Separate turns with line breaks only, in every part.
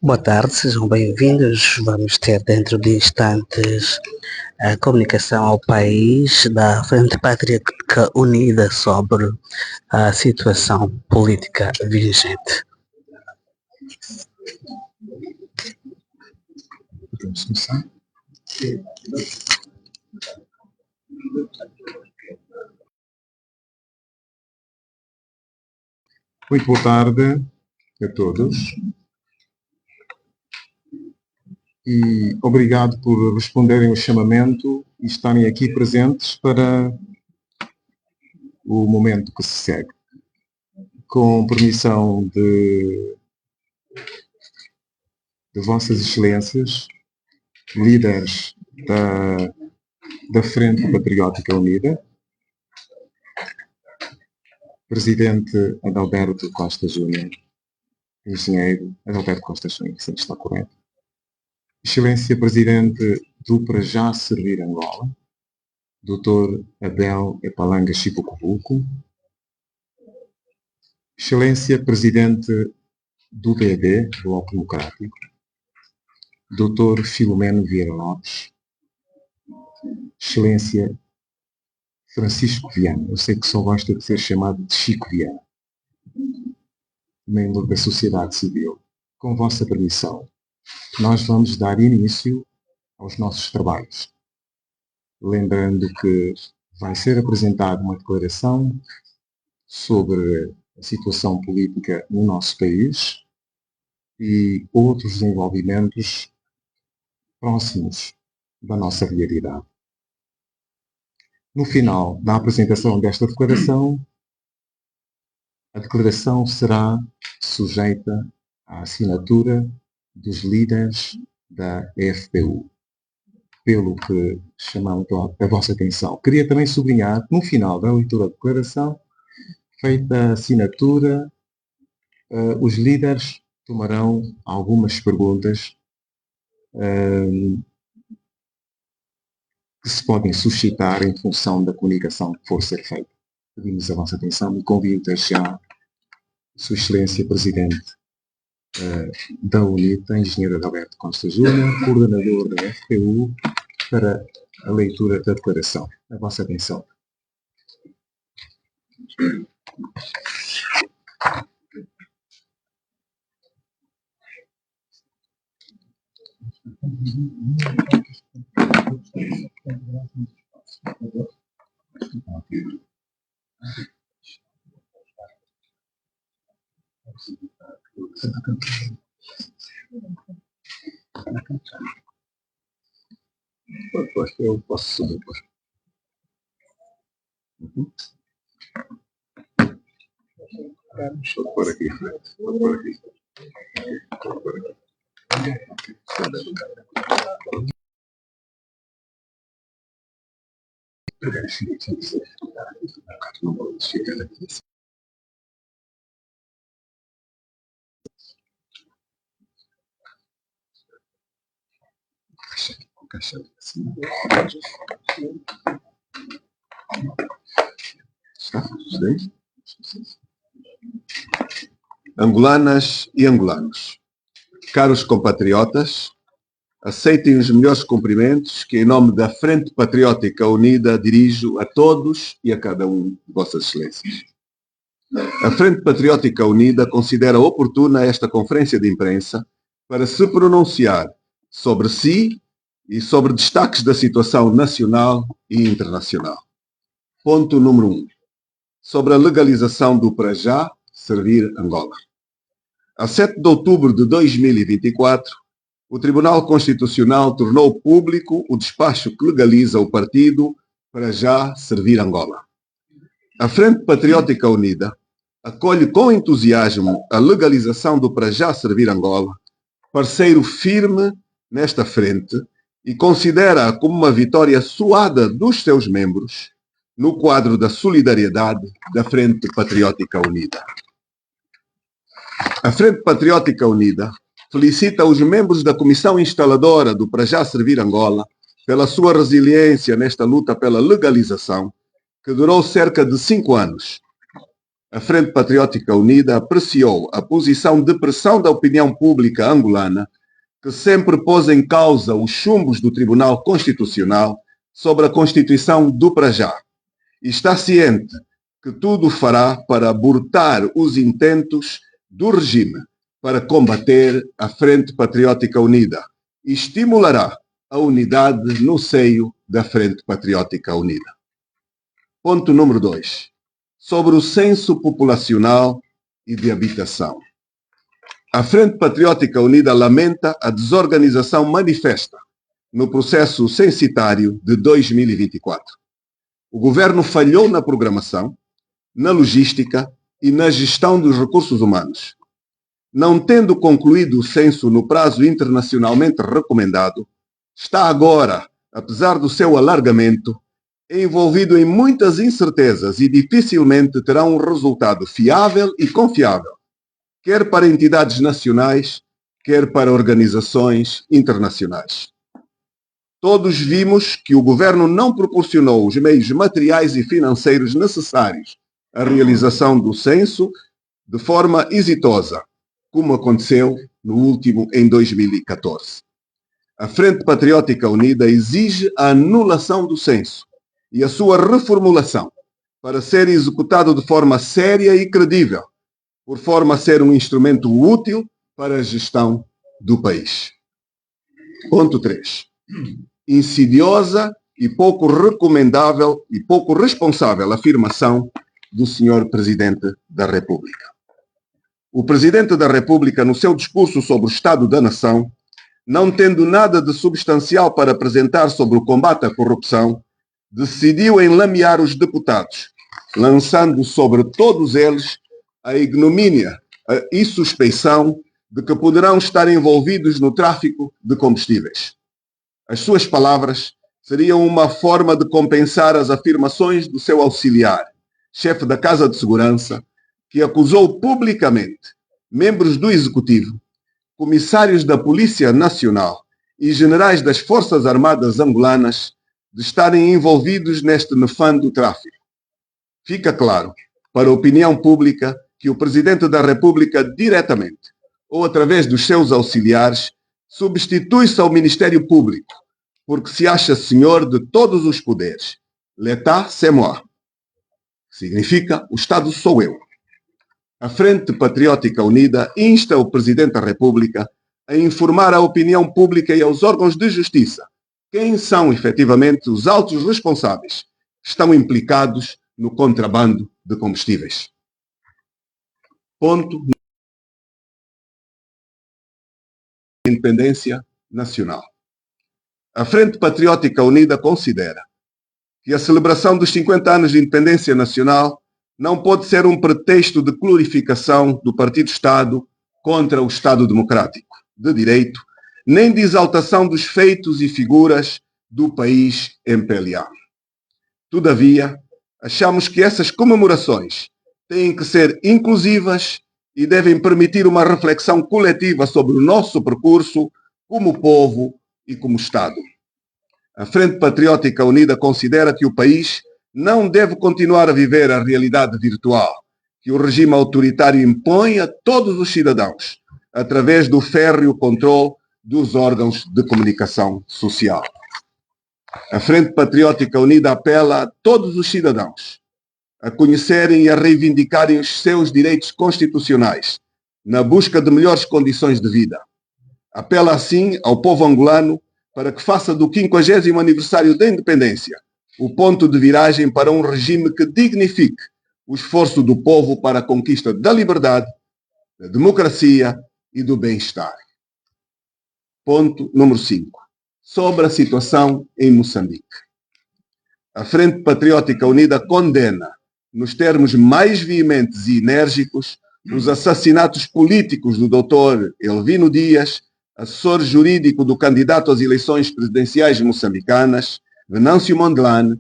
Boa tarde, sejam bem-vindos. Vamos ter dentro de instantes a comunicação ao país da Frente Patriótica Unida sobre a situação política vigente.
Podemos começar? Muito boa tarde a todos e obrigado por responderem ao chamamento e estarem aqui presentes para o momento que se segue. Com permissão de Vossas Excelências, líderes da Frente Patriótica Unida, Presidente Adalberto Costa Júnior, Engenheiro Adalberto Costa Júnior, se está correto. Excelência Presidente do Para Já Servir Angola, Dr. Abel Epalanga Chipucuvuco, Excelência Presidente do BD, Bloco Democrático, Dr. Filomeno Vieira Lopes, Excelência Francisco Viana, eu sei que só gosta de ser chamado de Chico Viana, membro da sociedade civil. Com vossa permissão, nós vamos dar início aos nossos trabalhos. Lembrando que vai ser apresentada uma declaração sobre a situação política no nosso país e outros desenvolvimentos próximos da nossa realidade. No final da apresentação desta declaração, a declaração será sujeita à assinatura dos líderes da FPU, pelo que chamamos a vossa atenção. Queria também sublinhar que no final da leitura da declaração, feita a assinatura, os líderes tomarão algumas perguntas que se podem suscitar em função da comunicação que for ser feita. Pedimos a vossa atenção e convido desde já Sua Excelência Presidente da UNITA, Engenheiro Adalberto Costa Júnior, coordenador da FPU, para a leitura da declaração. A vossa atenção. Eu posso subir. Deixa eu pôr aqui. Vou pôr aqui. Não vou chegar aqui. Caixa assim. Está? Angolanas e angolanos, caros compatriotas, aceitem os melhores cumprimentos que, em nome da Frente Patriótica Unida, dirijo a todos e a cada um de Vossas Excelências. A Frente Patriótica Unida considera oportuna esta conferência de imprensa para se pronunciar sobre si e sobre destaques da situação nacional e internacional. Ponto número 1. Sobre a legalização do Para Já Servir Angola. A 7 de outubro de 2024, o Tribunal Constitucional tornou público o despacho que legaliza o partido Para Já Servir Angola. A Frente Patriótica Unida acolhe com entusiasmo a legalização do Para Já Servir Angola, parceiro firme nesta frente, e considera-a como uma vitória suada dos seus membros no quadro da solidariedade da Frente Patriótica Unida. A Frente Patriótica Unida felicita os membros da Comissão Instaladora do Para Já Servir Angola pela sua resiliência nesta luta pela legalização, que durou cerca de 5 anos. A Frente Patriótica Unida apreciou a posição de pressão da opinião pública angolana, que sempre pôs em causa os chumbos do Tribunal Constitucional sobre a Constituição do Prajá, e está ciente que tudo fará para abortar os intentos do regime para combater a Frente Patriótica Unida e estimulará a unidade no seio da Frente Patriótica Unida. Ponto número 2. Sobre o censo populacional e de habitação. A Frente Patriótica Unida lamenta a desorganização manifesta no processo censitário de 2024. O governo falhou na programação, na logística e na gestão dos recursos humanos. Não tendo concluído o censo no prazo internacionalmente recomendado, está agora, apesar do seu alargamento, envolvido em muitas incertezas e dificilmente terá um resultado fiável e confiável, quer para entidades nacionais, quer para organizações internacionais. Todos vimos que o governo não proporcionou os meios materiais e financeiros necessários à realização do censo de forma exitosa, como aconteceu no último em 2014. A Frente Patriótica Unida exige a anulação do censo e a sua reformulação para ser executado de forma séria e credível, por forma a ser um instrumento útil para a gestão do país. Ponto 3. Insidiosa e pouco recomendável e pouco responsável afirmação do Sr. Presidente da República. O Presidente da República, no seu discurso sobre o Estado da Nação, não tendo nada de substancial para apresentar sobre o combate à corrupção, decidiu enlamear os deputados, lançando sobre todos eles a ignomínia e suspeição de que poderão estar envolvidos no tráfico de combustíveis. As suas palavras seriam uma forma de compensar as afirmações do seu auxiliar, chefe da Casa de Segurança, que acusou publicamente membros do Executivo, comissários da Polícia Nacional e generais das Forças Armadas angolanas de estarem envolvidos neste nefando tráfico. Fica claro para a opinião pública que o Presidente da República, diretamente ou através dos seus auxiliares, substitui-se ao Ministério Público, porque se acha senhor de todos os poderes. L'État, c'est moi. Significa, o Estado sou eu. A Frente Patriótica Unida insta o Presidente da República a informar à opinião pública e aos órgãos de justiça quem são efetivamente os altos responsáveis que estão implicados no contrabando de combustíveis. Ponto. Independência nacional. A Frente Patriótica Unida considera que a celebração dos 50 anos de independência nacional não pode ser um pretexto de glorificação do Partido-Estado contra o Estado Democrático de Direito, nem de exaltação dos feitos e figuras do país MPLA. Todavia, achamos que essas comemorações têm que ser inclusivas e devem permitir uma reflexão coletiva sobre o nosso percurso como povo e como Estado. A Frente Patriótica Unida considera que o país não deve continuar a viver a realidade virtual que o regime autoritário impõe a todos os cidadãos, através do férreo controle dos órgãos de comunicação social. A Frente Patriótica Unida apela a todos os cidadãos a conhecerem e a reivindicarem os seus direitos constitucionais na busca de melhores condições de vida. Apela assim ao povo angolano para que faça do 50º aniversário da independência o ponto de viragem para um regime que dignifique o esforço do povo para a conquista da liberdade, da democracia e do bem-estar. Ponto número 5. Sobre a situação em Moçambique. A Frente Patriótica Unida condena, nos termos mais veementes e enérgicos, os assassinatos políticos do Dr. Elvino Dias, assessor jurídico do candidato às eleições presidenciais moçambicanas, Venâncio Mondlane,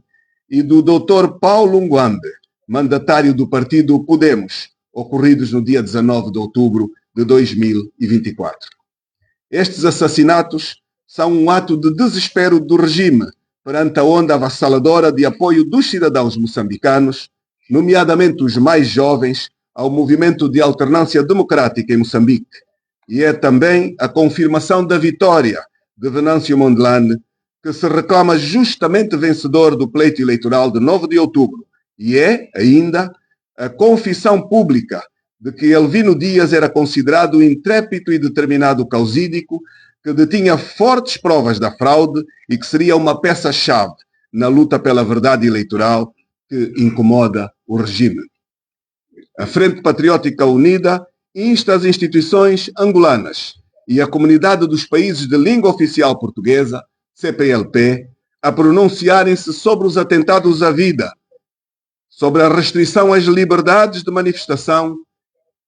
e do Dr. Paulo Ngwambe, mandatário do partido Podemos, ocorridos no dia 19 de outubro de 2024. Estes assassinatos são um ato de desespero do regime perante a onda avassaladora de apoio dos cidadãos moçambicanos, nomeadamente os mais jovens, ao movimento de alternância democrática em Moçambique. E é também a confirmação da vitória de Venâncio Mondlane, que se reclama justamente vencedor do pleito eleitoral de 9 de outubro. E é, ainda, a confissão pública de que Elvino Dias era considerado intrépido e determinado causídico, que detinha fortes provas da fraude e que seria uma peça-chave na luta pela verdade eleitoral que incomoda o regime. A Frente Patriótica Unida insta as instituições angolanas e a comunidade dos países de língua oficial portuguesa, CPLP, a pronunciarem-se sobre os atentados à vida, sobre a restrição às liberdades de manifestação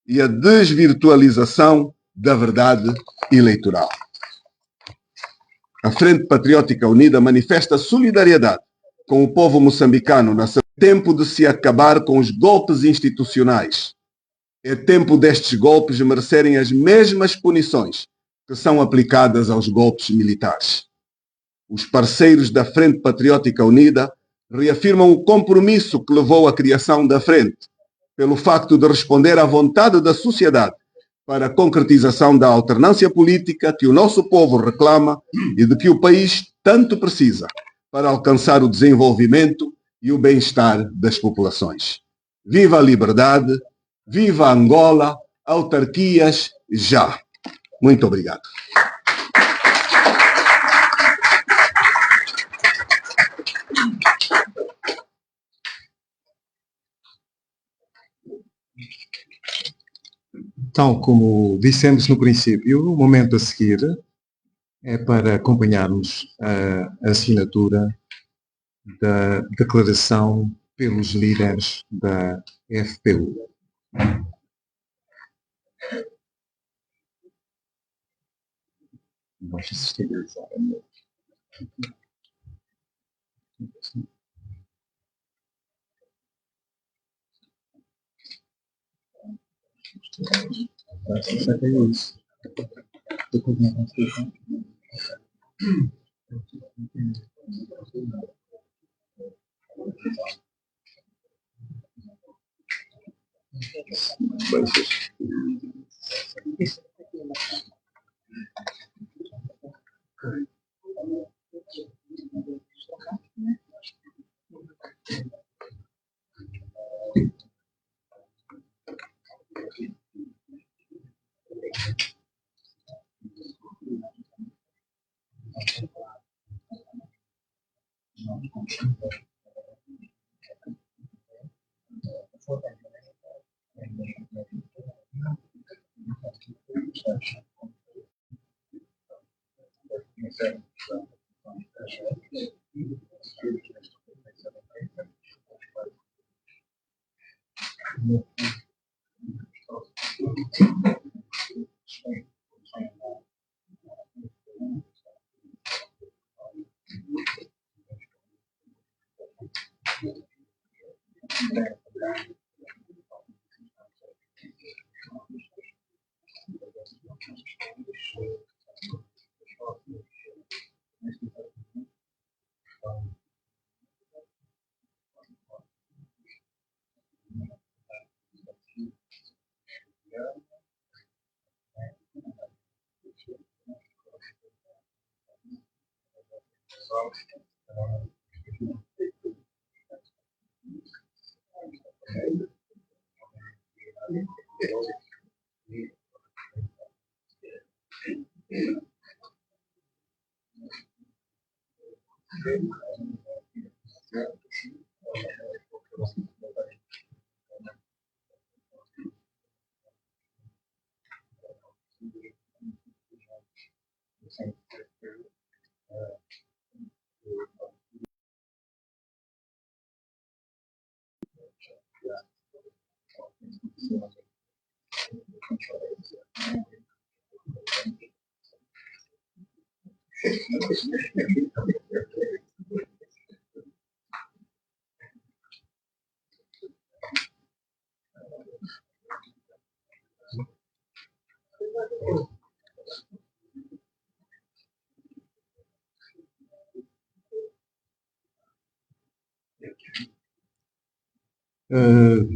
e a desvirtualização da verdade eleitoral. A Frente Patriótica Unida manifesta solidariedade com o povo moçambicano nesse tempo de se acabar com os golpes institucionais. É tempo destes golpes merecerem as mesmas punições que são aplicadas aos golpes militares. Os parceiros da Frente Patriótica Unida reafirmam o compromisso que levou à criação da Frente, pelo facto de responder à vontade da sociedade para a concretização da alternância política que o nosso povo reclama e de que o país tanto precisa para alcançar o desenvolvimento e o bem-estar das populações. Viva a liberdade, viva Angola, autarquias já. Muito obrigado.
Tal como dissemos no princípio, o momento a seguir é para acompanharmos a assinatura da declaração pelos líderes da FPU. Vamos assistir agora.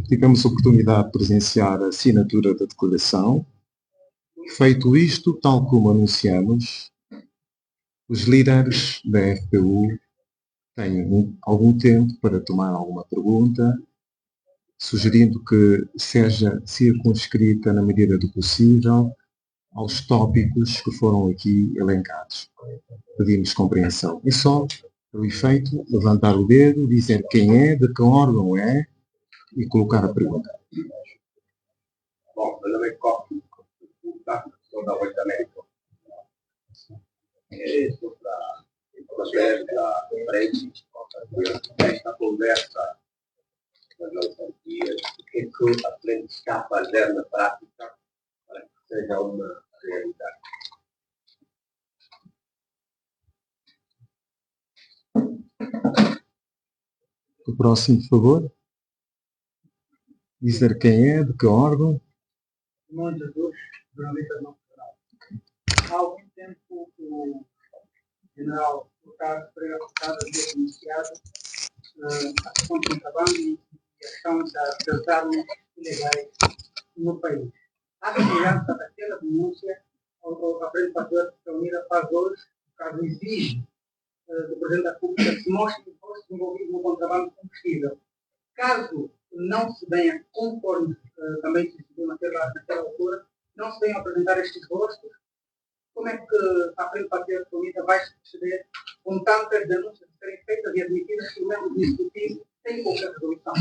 tivemos a oportunidade de presenciar a assinatura da declaração. Feito isto, tal como anunciamos, os líderes da FPU têm algum tempo para tomar alguma pergunta, sugerindo que seja circunscrita na medida do possível aos tópicos que foram aqui elencados. Pedimos compreensão. É só, para o efeito, levantar o dedo, dizer quem é, de que órgão é e colocar a pergunta.
Bom, meu nome é Coque, sou da Voz da América. Estou para da frente esta conversa das autarquias, o que a frente está a fazer na prática para que seja uma realidade.
O próximo, por favor. Dizer quem é, de que órgão.
Simão Jesus, jornalista nacional. Há algum tempo o general Ricardo Pereira Furtado havia denunciado a questão do contrabando e a questão das armas ilegais no país. Há possibilidade de aquela denúncia a Frente Patriótica Unida faz hoje, o caso exige do Presidente da República que se mostre que fosse envolvido no contrabando de combustível. Caso não se venha, conforme também se decidiu naquela altura, não se venham a apresentar estes rostos, como é que a Frente Patriótica Unida vai se proceder com tantas denúncias a serem feitas e admitidas por membros do Executivo sem qualquer resolução?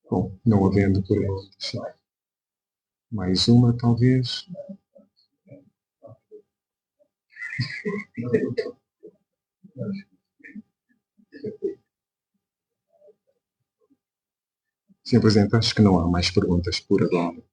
Bom, não havendo perguntas. Mais uma, talvez. Sr. Presidente, acho que não há mais perguntas por agora.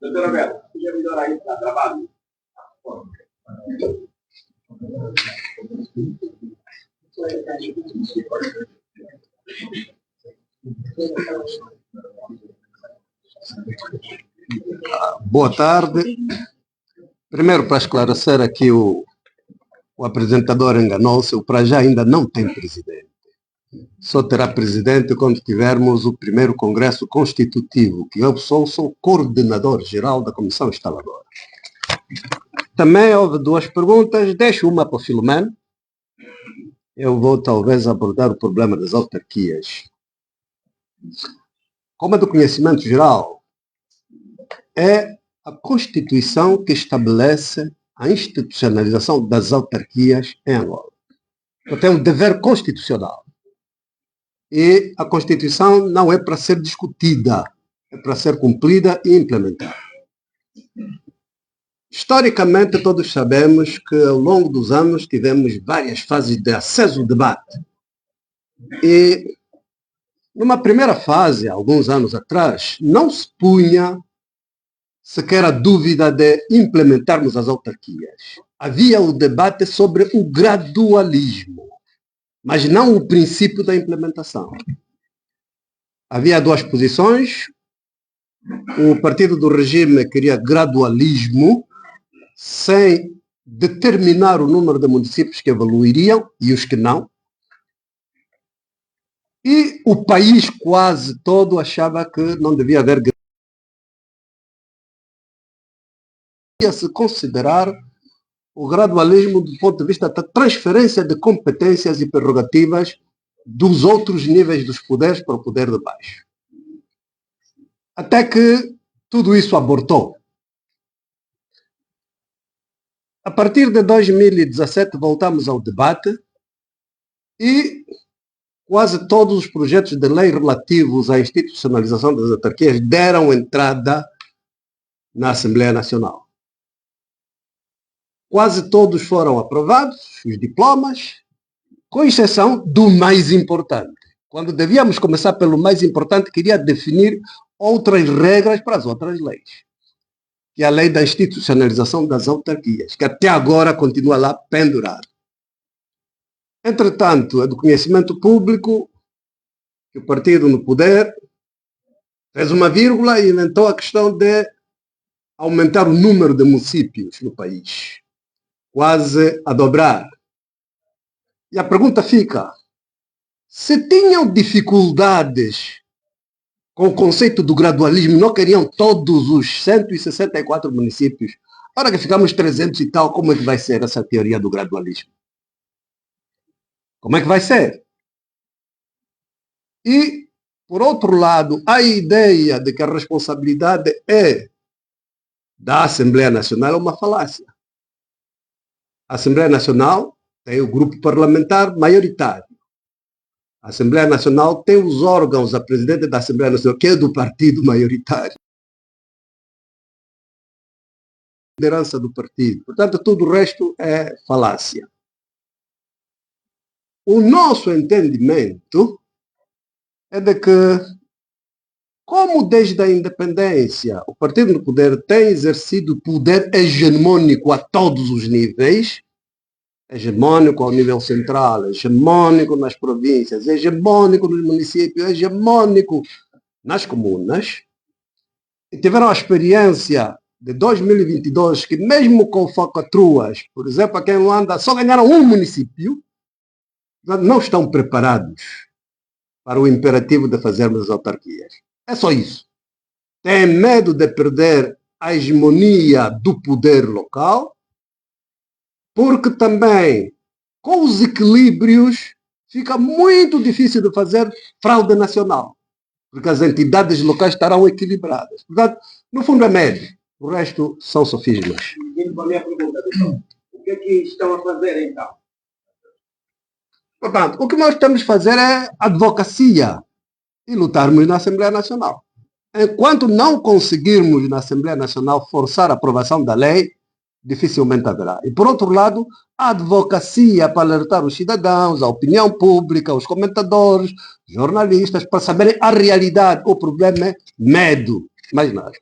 Doutor Roberto, podia melhorar aí, está travado.
Boa tarde. Primeiro, para esclarecer aqui, o apresentador enganou-se, o para já ainda não tem presidente. Só terá presidente quando tivermos o primeiro Congresso Constitutivo, que eu sou coordenador-geral da Comissão Instaladora. Também houve duas perguntas, deixo uma para o Filomeno. Eu vou talvez abordar o problema das autarquias. Como é do conhecimento geral, é a Constituição que estabelece a institucionalização das autarquias em Angola. Então, é um dever constitucional. E a Constituição não é para ser discutida, é para ser cumprida e implementada. Historicamente, todos sabemos que ao longo dos anos tivemos várias fases de aceso debate. E numa primeira fase, alguns anos atrás, não se punha sequer a dúvida de implementarmos as autarquias. Havia o debate sobre o gradualismo, mas não o princípio da implementação. Havia duas posições. O partido do regime queria gradualismo, sem determinar o número de municípios que evoluiriam e os que não. E o país quase todo achava que não devia haver gradualismo. Se considerar o gradualismo do ponto de vista da transferência de competências e prerrogativas dos outros níveis dos poderes para o poder de baixo. Até que tudo isso abortou. A partir de 2017 voltamos ao debate e quase todos os projetos de lei relativos à institucionalização das autarquias deram entrada na Assembleia Nacional. Quase todos foram aprovados, os diplomas, com exceção do mais importante. Quando devíamos começar pelo mais importante, queria definir outras regras para as outras leis, que é a lei da institucionalização das autarquias, que até agora continua lá pendurada. Entretanto, é do conhecimento público que o partido no poder fez uma vírgula e inventou a questão de aumentar o número de municípios no país, quase a dobrar. E a pergunta fica, se tinham dificuldades com o conceito do gradualismo, não queriam todos os 164 municípios, agora que ficamos 300 e tal, como é que vai ser essa teoria do gradualismo? Como é que vai ser? E, por outro lado, a ideia de que a responsabilidade é da Assembleia Nacional é uma falácia. A Assembleia Nacional tem o grupo parlamentar maioritário. A Assembleia Nacional tem os órgãos, a presidente da Assembleia Nacional, que é do partido maioritário. A liderança do partido. Portanto, tudo o resto é falácia. O nosso entendimento é de que, como desde a independência o partido no poder tem exercido poder hegemônico a todos os níveis, hegemônico ao nível central, hegemônico nas províncias, hegemônico nos municípios, hegemônico nas comunas, e tiveram a experiência de 2022 que mesmo com falcatruas, por exemplo, aqui em Luanda, só ganharam um município, não estão preparados para o imperativo de fazermos as autarquias. É só isso. Têm medo de perder a hegemonia do poder local, porque também, com os equilíbrios, fica muito difícil de fazer fraude nacional, porque as entidades locais estarão equilibradas. Portanto, no fundo é médio, o resto são sofismas.
Indo para a minha pergunta, o que é que estão a fazer então?
Portanto, o que nós temos de fazer é advocacia e lutarmos na Assembleia Nacional. Enquanto não conseguirmos na Assembleia Nacional forçar a aprovação da lei, dificilmente haverá. E, por outro lado, a advocacia para alertar os cidadãos, a opinião pública, os comentadores, jornalistas, para saberem a realidade. O problema é medo, mais nada.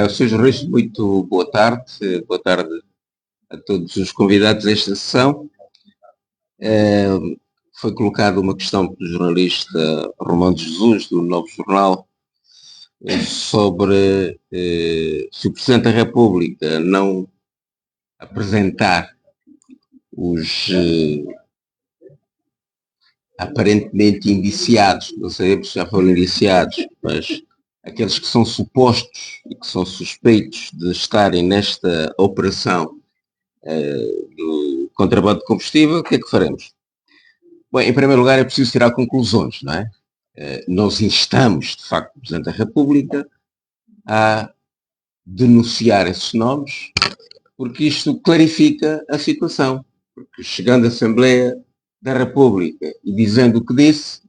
Sr. Jornalista, muito boa tarde a todos os convidados desta sessão. Foi colocada uma questão pelo jornalista Romão de Jesus, do Novo Jornal, sobre se o Presidente da República não apresentar os aparentemente indiciados, não sabemos se já foram indiciados, mas aqueles que são supostos e que são suspeitos de estarem nesta operação do contrabando de combustível, o que é que faremos? Bem, em primeiro lugar é preciso tirar conclusões, não é? Nós instamos, de facto, o Presidente da República a denunciar esses nomes, porque isto clarifica a situação. Porque chegando à Assembleia da República e dizendo o que disse,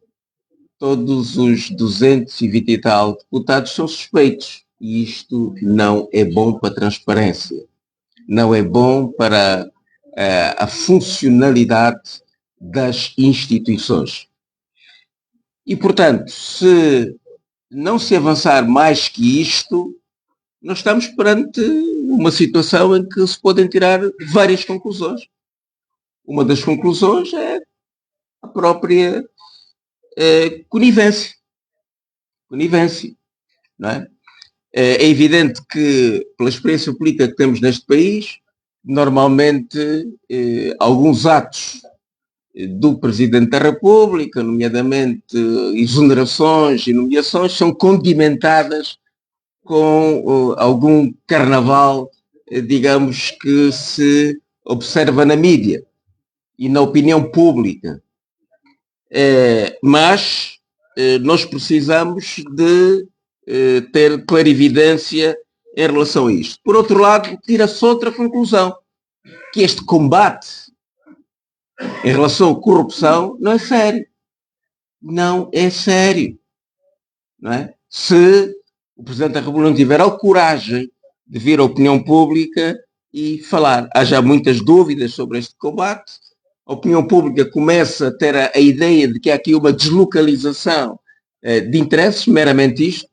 todos os 220 e tal deputados são suspeitos. E isto não é bom para a transparência. Não é bom para a funcionalidade das instituições. E, portanto, se não se avançar mais que isto, nós estamos perante uma situação em que se podem tirar várias conclusões. Uma das conclusões é a própria conivência. Conivência, não é? É evidente que, pela experiência política que temos neste país, normalmente alguns atos do Presidente da República, nomeadamente exonerações e nomeações, são condimentadas com algum carnaval, digamos, que se observa na mídia e na opinião pública. Mas nós precisamos de ter clarividência em relação a isto. Por outro lado, tira-se outra conclusão, que este combate em relação à corrupção não é sério. Não é sério. Não é? Se o Presidente da República não tiver a coragem de vir à opinião pública e falar. Há já muitas dúvidas sobre este combate. A opinião pública começa a ter a ideia de que há aqui uma deslocalização de interesses, meramente isto,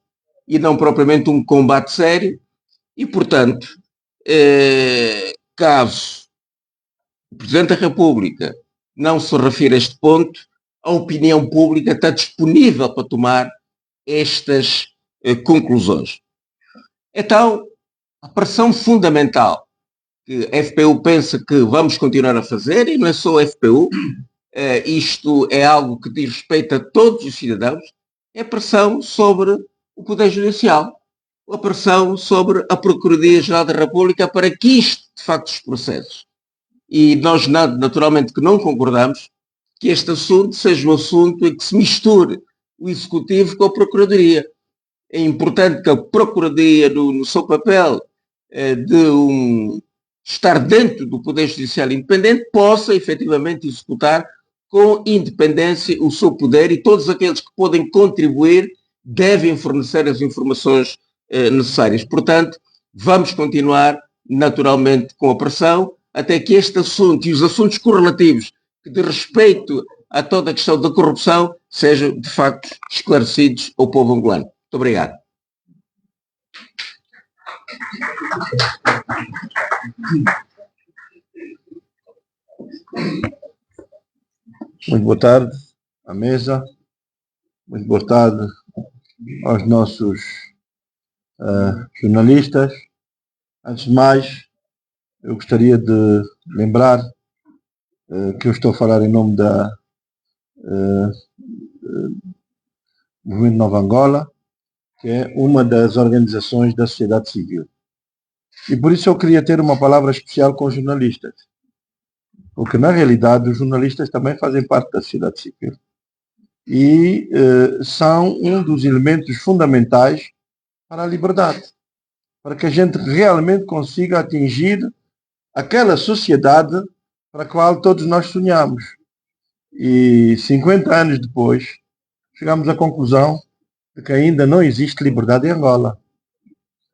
e não propriamente um combate sério. E, portanto, caso o Presidente da República não se refira a este ponto, a opinião pública está disponível para tomar estas conclusões. Então, a pressão fundamental que a FPU pensa que vamos continuar a fazer, e não é só a FPU, isto é algo que diz respeito a todos os cidadãos, é a pressão sobre o Poder Judicial, a pressão sobre a Procuradoria-Geral da República para que isto, de facto, se processe. E nós, naturalmente, que não concordamos que este assunto seja um assunto em que se misture o Executivo com a Procuradoria. É importante que a Procuradoria, no seu papel de estar dentro do Poder Judicial independente, possa efetivamente executar com independência o seu poder, e todos aqueles que podem contribuir devem fornecer as informações necessárias. Portanto, vamos continuar naturalmente com a pressão até que este assunto e os assuntos correlativos que de respeito a toda a questão da corrupção sejam de facto esclarecidos ao povo angolano. Muito obrigado.
Muito boa tarde à mesa, muito boa tarde aos nossos jornalistas. Antes de mais, eu gostaria de lembrar que eu estou a falar em nome da Movimento Nova Angola, que é uma das organizações da sociedade civil. E por isso eu queria ter uma palavra especial com os jornalistas. Porque, na realidade, os jornalistas também fazem parte da sociedade civil. E são um dos elementos fundamentais para a liberdade. Para que a gente realmente consiga atingir aquela sociedade para a qual todos nós sonhamos. E 50 anos depois, chegamos à conclusão de que ainda não existe liberdade em Angola.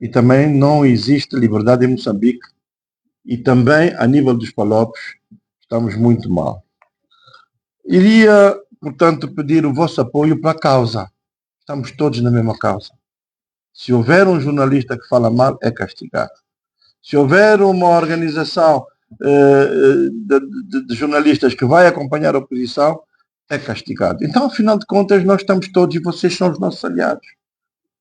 E também não existe liberdade em Moçambique. E também, a nível dos Palopes, estamos muito mal. Iria, portanto, pedir o vosso apoio para a causa. Estamos todos na mesma causa. Se houver um jornalista que fala mal, é castigado. Se houver uma organização de jornalistas que vai acompanhar a oposição, é castigado. Então, afinal de contas, nós estamos todos, e vocês são os nossos aliados.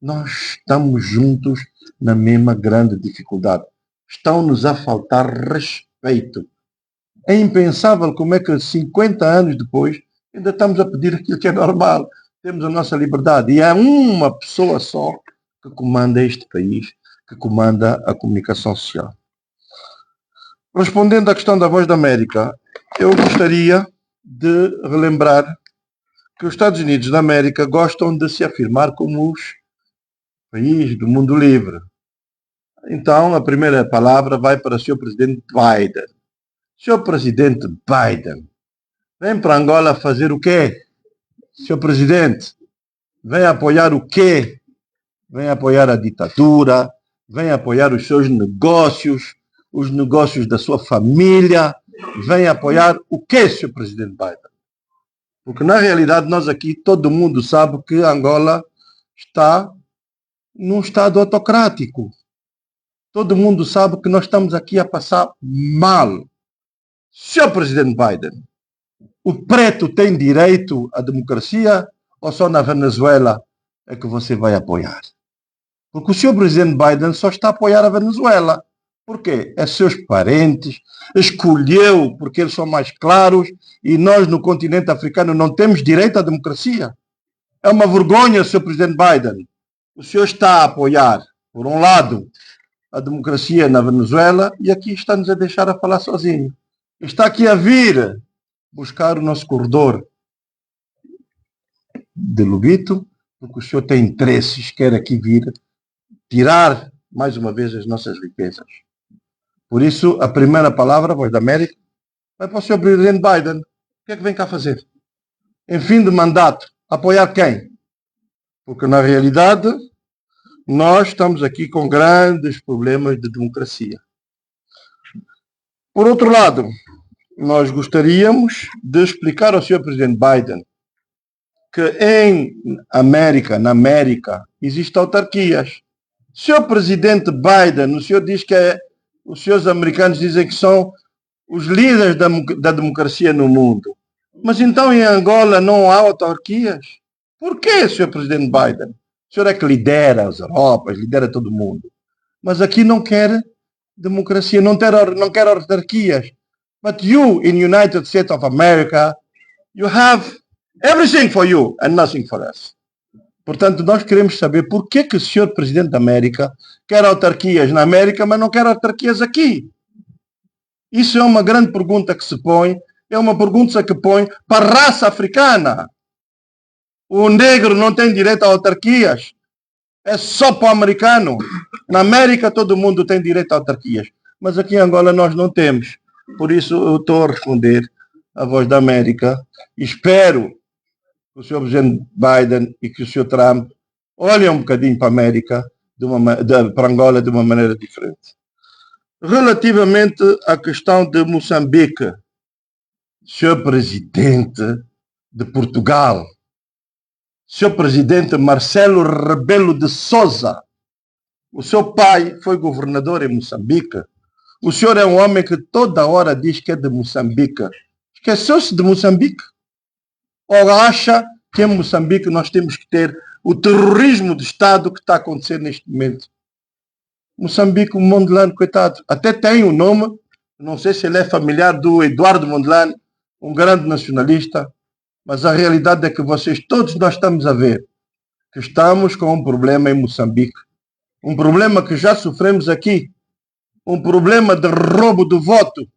Nós estamos juntos na mesma grande dificuldade. Estão-nos a faltar respeito. É impensável como é que 50 anos depois ainda estamos a pedir aquilo que é normal. Temos a nossa liberdade. E há uma pessoa só que comanda este país, que comanda a comunicação social. Respondendo à questão da Voz da América, eu gostaria de relembrar que os Estados Unidos da América gostam de se afirmar como os países do mundo livre. Então, a primeira palavra vai para o Sr. Presidente Biden. Sr. Presidente Biden, vem para Angola fazer o quê? Sr. Presidente, vem apoiar o quê? Vem apoiar a ditadura, vem apoiar os seus negócios, os negócios da sua família, vem apoiar o quê, Sr. Presidente Biden? Porque, na realidade, nós aqui, todo mundo sabe que Angola está num estado autocrático. Todo mundo sabe que nós estamos aqui a passar mal. Sr. Presidente Biden, o preto tem direito à democracia ou só na Venezuela é que você vai apoiar? Porque o Sr. Presidente Biden só está a apoiar a Venezuela. Por quê? É seus parentes, escolheu porque eles são mais claros e nós no continente africano não temos direito à democracia. É uma vergonha, Sr. Presidente Biden. O senhor está a apoiar, por um lado, a democracia na Venezuela e aqui está-nos a deixar a falar sozinho. Está aqui a vir buscar o nosso corredor de Lobito, porque o senhor tem interesses, quer aqui vir tirar mais uma vez as nossas riquezas. Por isso, a primeira palavra, Voz da América, vai para o Sr. Presidente Biden. O que é que vem cá fazer? Em fim de mandato, apoiar quem? Porque, na realidade, nós estamos aqui com grandes problemas de democracia. Por outro lado, nós gostaríamos de explicar ao Sr. Presidente Biden que na América, existem autarquias. Sr. Presidente Biden, o senhor diz que os senhores americanos dizem que são os líderes da democracia no mundo. Mas então em Angola não há autarquias? Por quê, Sr. Presidente Biden? O senhor é que lidera as Europas, lidera todo mundo. Mas aqui não quer democracia, não quer autarquias. But you, in United States of America, you have everything for you and nothing for us. Portanto, nós queremos saber por que o senhor Presidente da América quer autarquias na América, mas não quer autarquias aqui. Isso é uma grande pergunta que se põe, é uma pergunta que põe para a raça africana. O negro não tem direito a autarquias, é só para o americano. Na América todo mundo tem direito a autarquias, mas aqui em Angola nós não temos. Por isso eu estou a responder à Voz da América. Espero que o Sr. Presidente Biden e que o Sr. Trump olhem um bocadinho para a América, para Angola de uma maneira diferente. Relativamente à questão de Moçambique, Sr. Presidente de Portugal, Sr. Presidente Marcelo Rebelo de Sousa, o seu pai foi governador em Moçambique. O senhor é um homem que toda hora diz que é de Moçambique. Esqueceu-se de Moçambique? Ou acha que em Moçambique nós temos que ter o terrorismo de Estado que está a acontecer neste momento? Moçambique, o Mondlane, coitado, até tem o nome, não sei se ele é familiar do Eduardo Mondlane, um grande nacionalista, mas a realidade é que todos nós estamos a ver que estamos com um problema em Moçambique, um problema que já sofremos aqui, um problema de roubo de voto,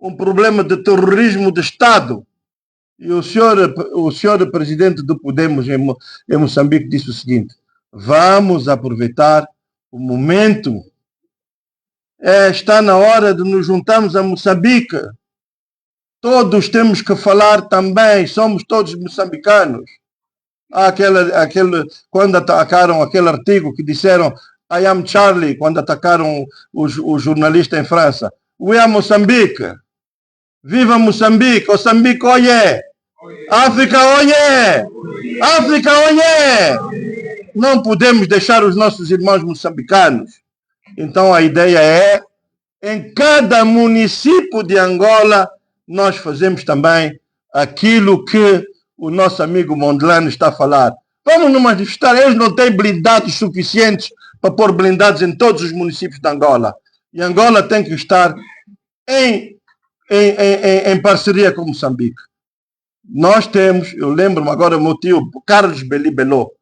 um problema de terrorismo de Estado. E o senhor presidente do Podemos em Moçambique disse o seguinte: vamos aproveitar o momento, está na hora de nos juntarmos a Moçambique. Todos temos que falar também, somos todos moçambicanos. Quando atacaram aquele artigo que disseram I am Charlie, quando atacaram o jornalista em França. We are Moçambique. Viva Moçambique! Moçambique, oiê! África, oiê! África, oiê! Não podemos deixar os nossos irmãos moçambicanos. Então a ideia é, em cada município de Angola, nós fazemos também aquilo que o nosso amigo Mondlane está a falar. Vamos nos manifestar. Eles não têm blindados suficientes para pôr blindados em todos os municípios de Angola. E Angola tem que estar em parceria com Moçambique. Nós temos, eu lembro-me agora, o meu tio Carlos Belibelô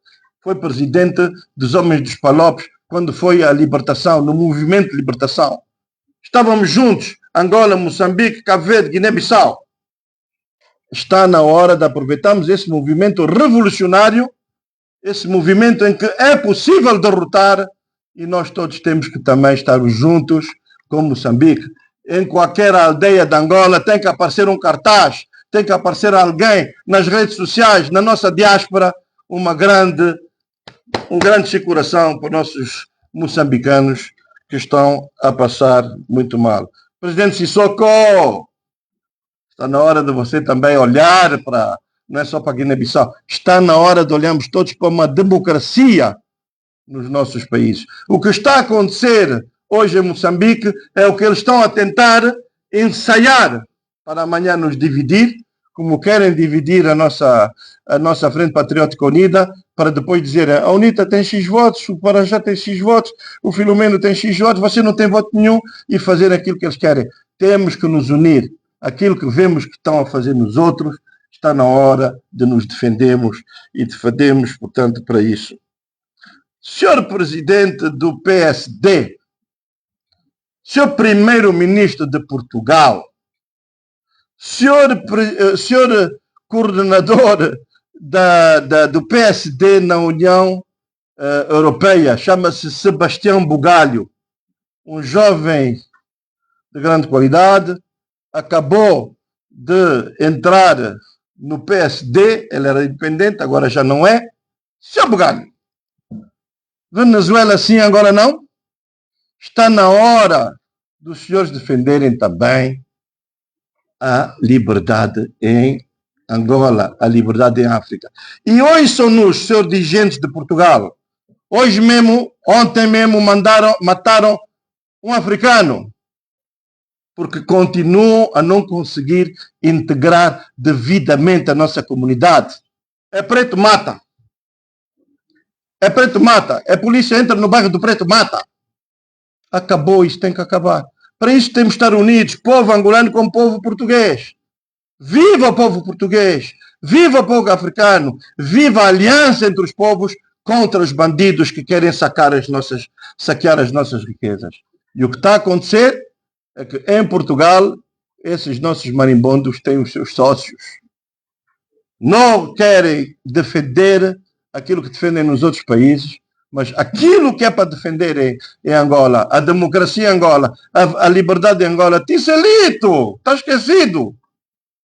foi presidente dos Homens dos Palopes quando foi a libertação, no movimento de libertação. Estávamos juntos, Angola, Moçambique, Cabo Verde, Guiné-Bissau. Está na hora de aproveitarmos esse movimento revolucionário, esse movimento em que é possível derrotar, e nós todos temos que também estar juntos com Moçambique. Em qualquer aldeia de Angola tem que aparecer um cartaz, tem que aparecer alguém nas redes sociais, na nossa diáspora, um grande circulação para os nossos moçambicanos que estão a passar muito mal. Presidente Sissoko, está na hora de você também olhar para, não é só para Guiné-Bissau, está na hora de olharmos todos para uma democracia nos nossos países. O que está a acontecer hoje em Moçambique é o que eles estão a tentar ensaiar para amanhã nos dividir, como querem dividir a nossa Frente Patriótica Unida, para depois dizer a UNITA tem X votos, o Parajá tem X votos, o Filomeno tem X votos, você não tem voto nenhum, e fazer aquilo que eles querem. Temos que nos unir. Aquilo que vemos que estão a fazer nos outros, está na hora de nos defendermos e defendemos, portanto, para isso. Senhor Presidente do PSD, Senhor Primeiro-Ministro de Portugal, Senhor Coordenador do PSD na União Europeia, chama-se Sebastião Bugalho, um jovem de grande qualidade, acabou de entrar no PSD, ele era independente, agora já não é. Senhor Bugalho, Venezuela sim, agora não? Está na hora dos senhores defenderem também a liberdade em Angola, a liberdade em África. E hoje são-nos, senhores dirigentes de Portugal, hoje mesmo, ontem mesmo, mataram um africano, porque continuam a não conseguir integrar devidamente a nossa comunidade. É preto, mata. É preto, mata. É polícia, entra no bairro do preto, mata. Acabou, isso tem que acabar. Para isso temos que estar unidos, povo angolano com povo português. Viva o povo português, viva o povo africano, viva a aliança entre os povos contra os bandidos que querem saquear as nossas riquezas. E o que está a acontecer é que em Portugal, esses nossos marimbondos têm os seus sócios. Não querem defender aquilo que defendem nos outros países, mas aquilo que é para defender em Angola, a democracia em Angola, a liberdade em Angola, Ticelito, está esquecido.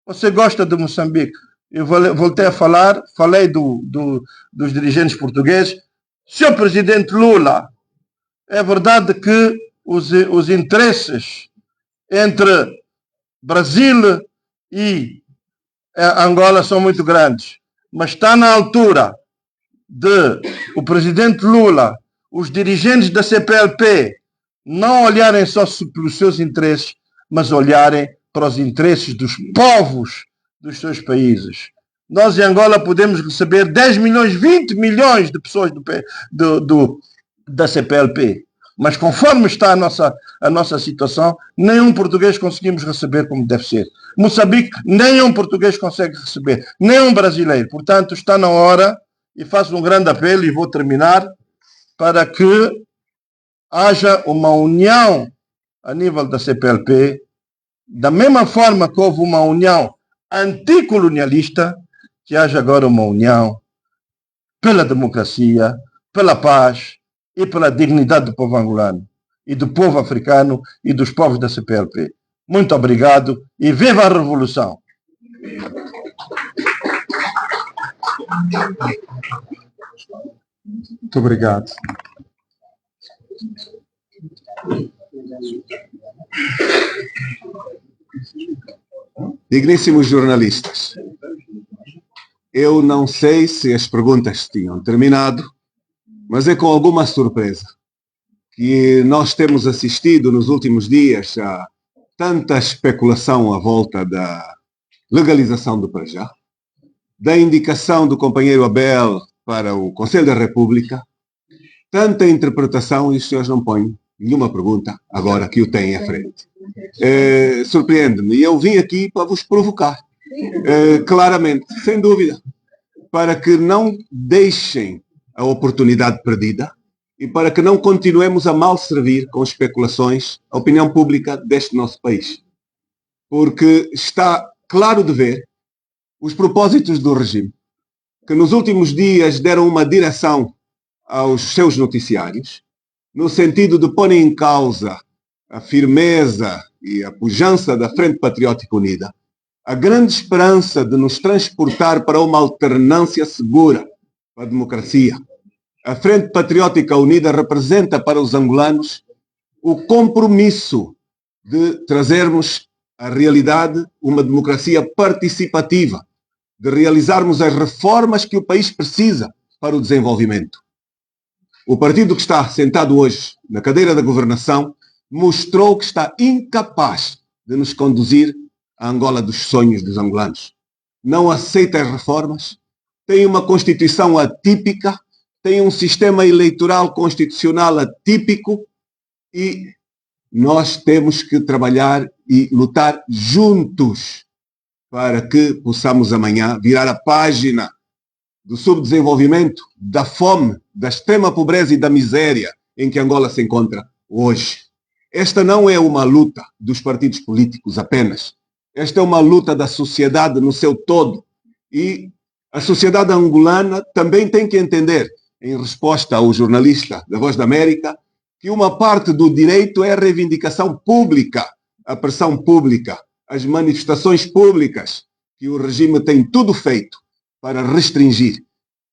Você gosta de Moçambique. Eu voltei a falar, falei dos dirigentes portugueses. Senhor Presidente Lula, é verdade que os interesses entre Brasil e Angola são muito grandes, mas está na altura de o presidente Lula, os dirigentes da CPLP, não olharem só pelos seus interesses, mas olharem para os interesses dos povos dos seus países. Nós em Angola podemos receber 10 milhões, 20 milhões de pessoas da CPLP, mas conforme está a nossa situação, nenhum português conseguimos receber como deve ser. Moçambique, nenhum português consegue receber, nenhum brasileiro. Portanto, está na hora, e faço um grande apelo, e vou terminar, para que haja uma união a nível da CPLP, da mesma forma que houve uma união anticolonialista, que haja agora uma união pela democracia, pela paz e pela dignidade do povo angolano, e do povo africano e dos povos da CPLP. Muito obrigado e viva a Revolução!
Muito obrigado.
Digníssimos jornalistas, eu não sei se as perguntas tinham terminado, mas é com alguma surpresa que nós temos assistido nos últimos dias a tanta especulação à volta da legalização do Parajá, da indicação do companheiro Abel para o Conselho da República, tanta interpretação, e os senhores não põem nenhuma pergunta agora que o têm à frente. Surpreende-me, e eu vim aqui para vos provocar, claramente, sem dúvida, para que não deixem a oportunidade perdida e para que não continuemos a mal servir com especulações a opinião pública deste nosso país. Porque está claro de ver os propósitos do regime, que nos últimos dias deram uma direção aos seus noticiários, no sentido de pôr em causa a firmeza e a pujança da Frente Patriótica Unida, a grande esperança de nos transportar para uma alternância segura para a democracia. A Frente Patriótica Unida representa para os angolanos o compromisso de trazermos à realidade uma democracia participativa, de realizarmos as reformas que o país precisa para o desenvolvimento. O partido que está sentado hoje na cadeira da governação mostrou que está incapaz de nos conduzir à Angola dos sonhos dos angolanos. não aceita as reformas, tem uma Constituição atípica, tem um sistema eleitoral constitucional atípico e nós temos que trabalhar e lutar juntos para que possamos amanhã virar a página do subdesenvolvimento, da fome, da extrema pobreza e da miséria em que Angola se encontra hoje. Esta não é uma luta dos partidos políticos apenas. Esta é uma luta da sociedade no seu todo. E a sociedade angolana também tem que entender, em resposta ao jornalista da Voz da América, que uma parte do direito é a reivindicação pública, a pressão pública, as manifestações públicas, que o regime tem tudo feito para restringir,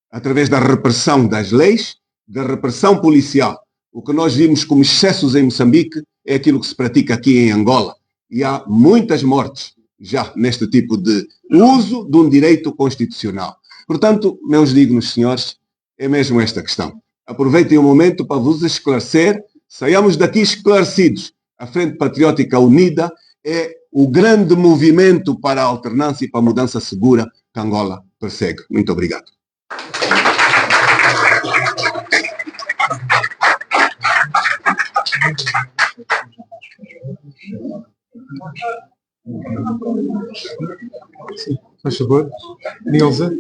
através da repressão das leis, da repressão policial. O que nós vimos como excessos em Moçambique é aquilo que se pratica aqui em Angola. E há muitas mortes já neste tipo de uso de um direito constitucional. Portanto, meus dignos senhores, é mesmo esta questão. Aproveitem o momento para vos esclarecer, saiamos daqui esclarecidos. A Frente Patriótica Unida é o grande movimento para a alternância e para a mudança segura que Angola persegue. Muito obrigado.
Sim, faz favor. Nilza.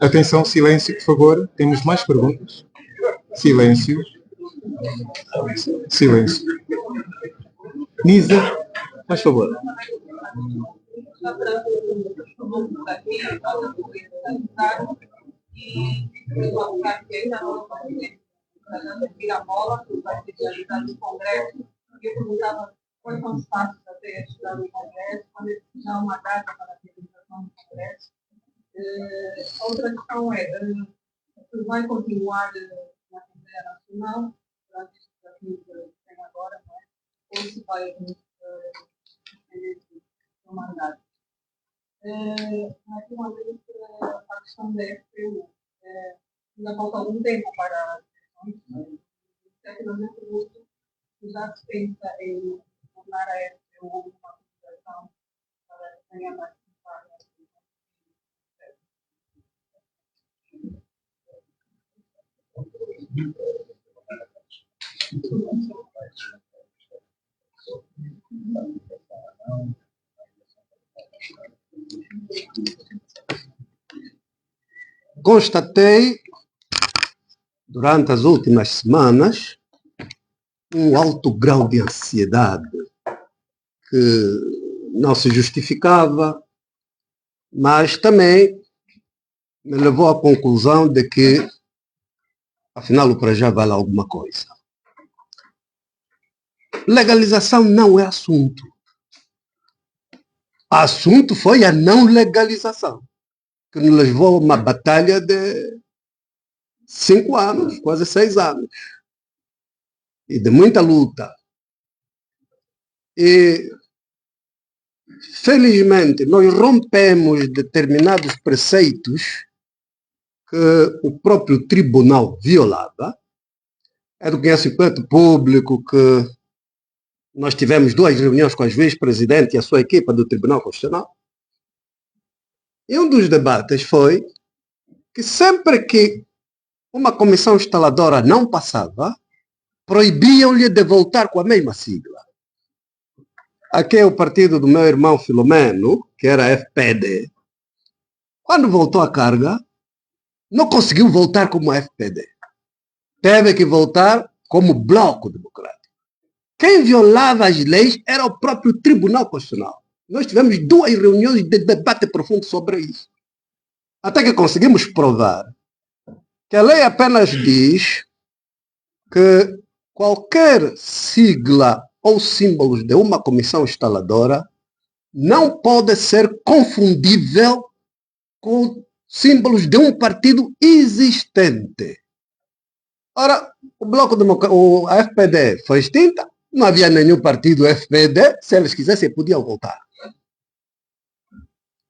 Atenção, silêncio, por favor. Temos mais perguntas. Silêncio. Silêncio. Nisa, faz favor.
Eu perguntava quais são os passos até chegar no Congresso, quando é que já há uma data para a realização do Congresso. A outra questão é, se vai continuar na Assembleia Nacional, durante este desafio que tem agora, não é? Ou se vai suspender o mandato. Aqui uma vez a questão da FPU. Ainda falta algum tempo para as eleições, já se pensa em tornar a FPU uma organização para ganhar mais
Constatei, durante as últimas semanas, um alto grau de ansiedade que não se justificava, mas também me levou à conclusão de que, afinal, o para já vale alguma coisa. Legalização não é assunto. Assunto foi a não legalização, que nos levou a uma batalha de 5 anos, quase 6 anos, e de muita luta. E, felizmente, nós rompemos determinados preceitos que o próprio tribunal violava. É do conhecimento público que nós tivemos 2 reuniões com a juiz-presidente e a sua equipa do Tribunal Constitucional. E um dos debates foi que sempre que uma comissão instaladora não passava, proibiam-lhe de voltar com a mesma sigla. Aqui é o partido do meu irmão Filomeno, que era FPD. Quando voltou à carga, não conseguiu voltar como FPD. Teve que voltar como Bloco Democrático. Quem violava as leis era o próprio Tribunal Constitucional. Nós tivemos 2 reuniões de debate profundo sobre isso. Até que conseguimos provar que a lei apenas diz que qualquer sigla ou símbolos de uma comissão instaladora não pode ser confundível com símbolos de um partido existente. Ora, o Bloco Democrático, a FPD foi extinta, não havia nenhum partido FPD, se eles quisessem podiam voltar.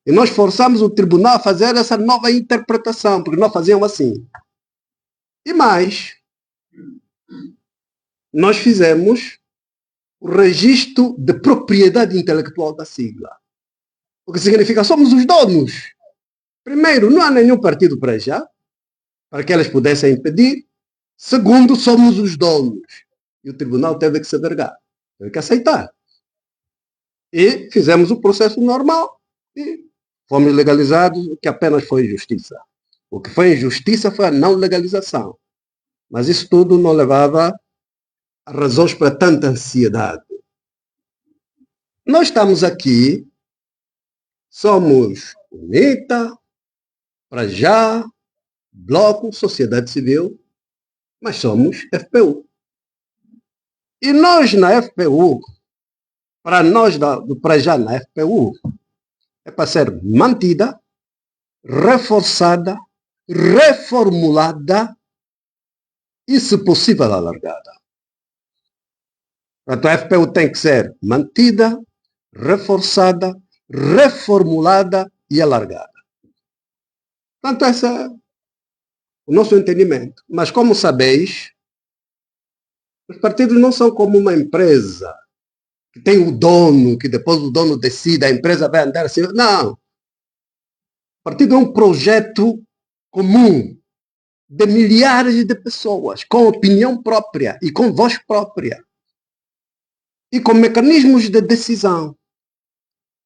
E nós forçamos o tribunal a fazer essa nova interpretação, porque não faziam assim. E mais, nós fizemos o registro de propriedade intelectual da sigla. O que significa somos os donos. Primeiro, não há nenhum partido para já, para que elas pudessem impedir. Segundo, somos os donos. E o tribunal teve que se vergar, teve que aceitar. E fizemos o processo normal e fomos legalizados, o que apenas foi injustiça. O que foi injustiça foi a não legalização. Mas isso tudo não levava a razões para tanta ansiedade. Nós estamos aqui, somos UNITA, para já, Bloco, Sociedade Civil, mas somos FPU. E nós na FPU, para nós do para já na FPU, é para ser mantida, reforçada, reformulada e, se possível, alargada. Portanto, a FPU tem que ser mantida, reforçada, reformulada e alargada. Portanto, esse é o nosso entendimento. Mas, como sabeis, os partidos não são como uma empresa que tem o dono, que depois o dono decide, a empresa vai andar assim. Não. O partido é um projeto comum de milhares de pessoas, com opinião própria e com voz própria. E com mecanismos de decisão.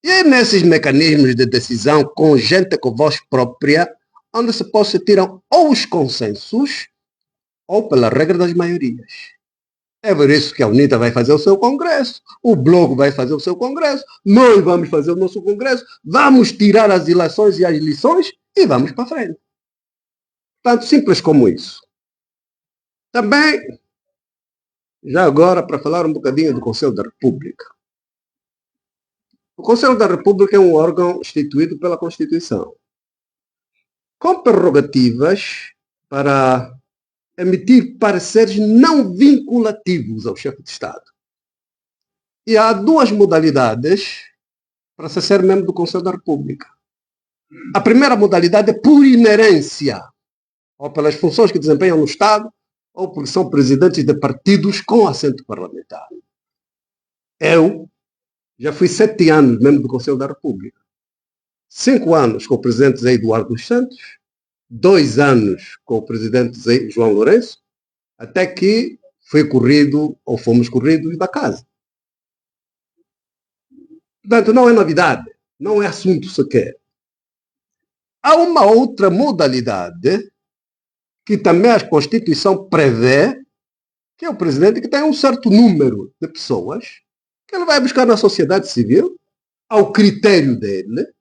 E é nesses mecanismos de decisão, com gente com voz própria, onde se tiram ou os consensos, ou pela regra das maiorias. É por isso que a UNITA vai fazer o seu congresso, o Bloco vai fazer o seu congresso, nós vamos fazer o nosso congresso, vamos tirar as ilações e as lições e vamos para frente. Tanto simples como isso. Também, já agora, para falar um bocadinho do Conselho da República. O Conselho da República é um órgão instituído pela Constituição, com prerrogativas para emitir pareceres não vinculativos ao chefe de Estado. E há duas modalidades para se ser membro do Conselho da República. A primeira modalidade é por inerência, ou pelas funções que desempenham no Estado, ou porque são presidentes de partidos com assento parlamentar. Eu já fui 7 anos membro do Conselho da República. 5 anos com o presidente Zé Eduardo dos Santos, 2 anos com o presidente João Lourenço, até que fui corrido, ou fomos corridos da casa. Portanto, não é novidade, não é assunto sequer. Há uma outra modalidade que também a Constituição prevê, que é o presidente que tem um certo número de pessoas que ele vai buscar na sociedade civil, ao critério dele,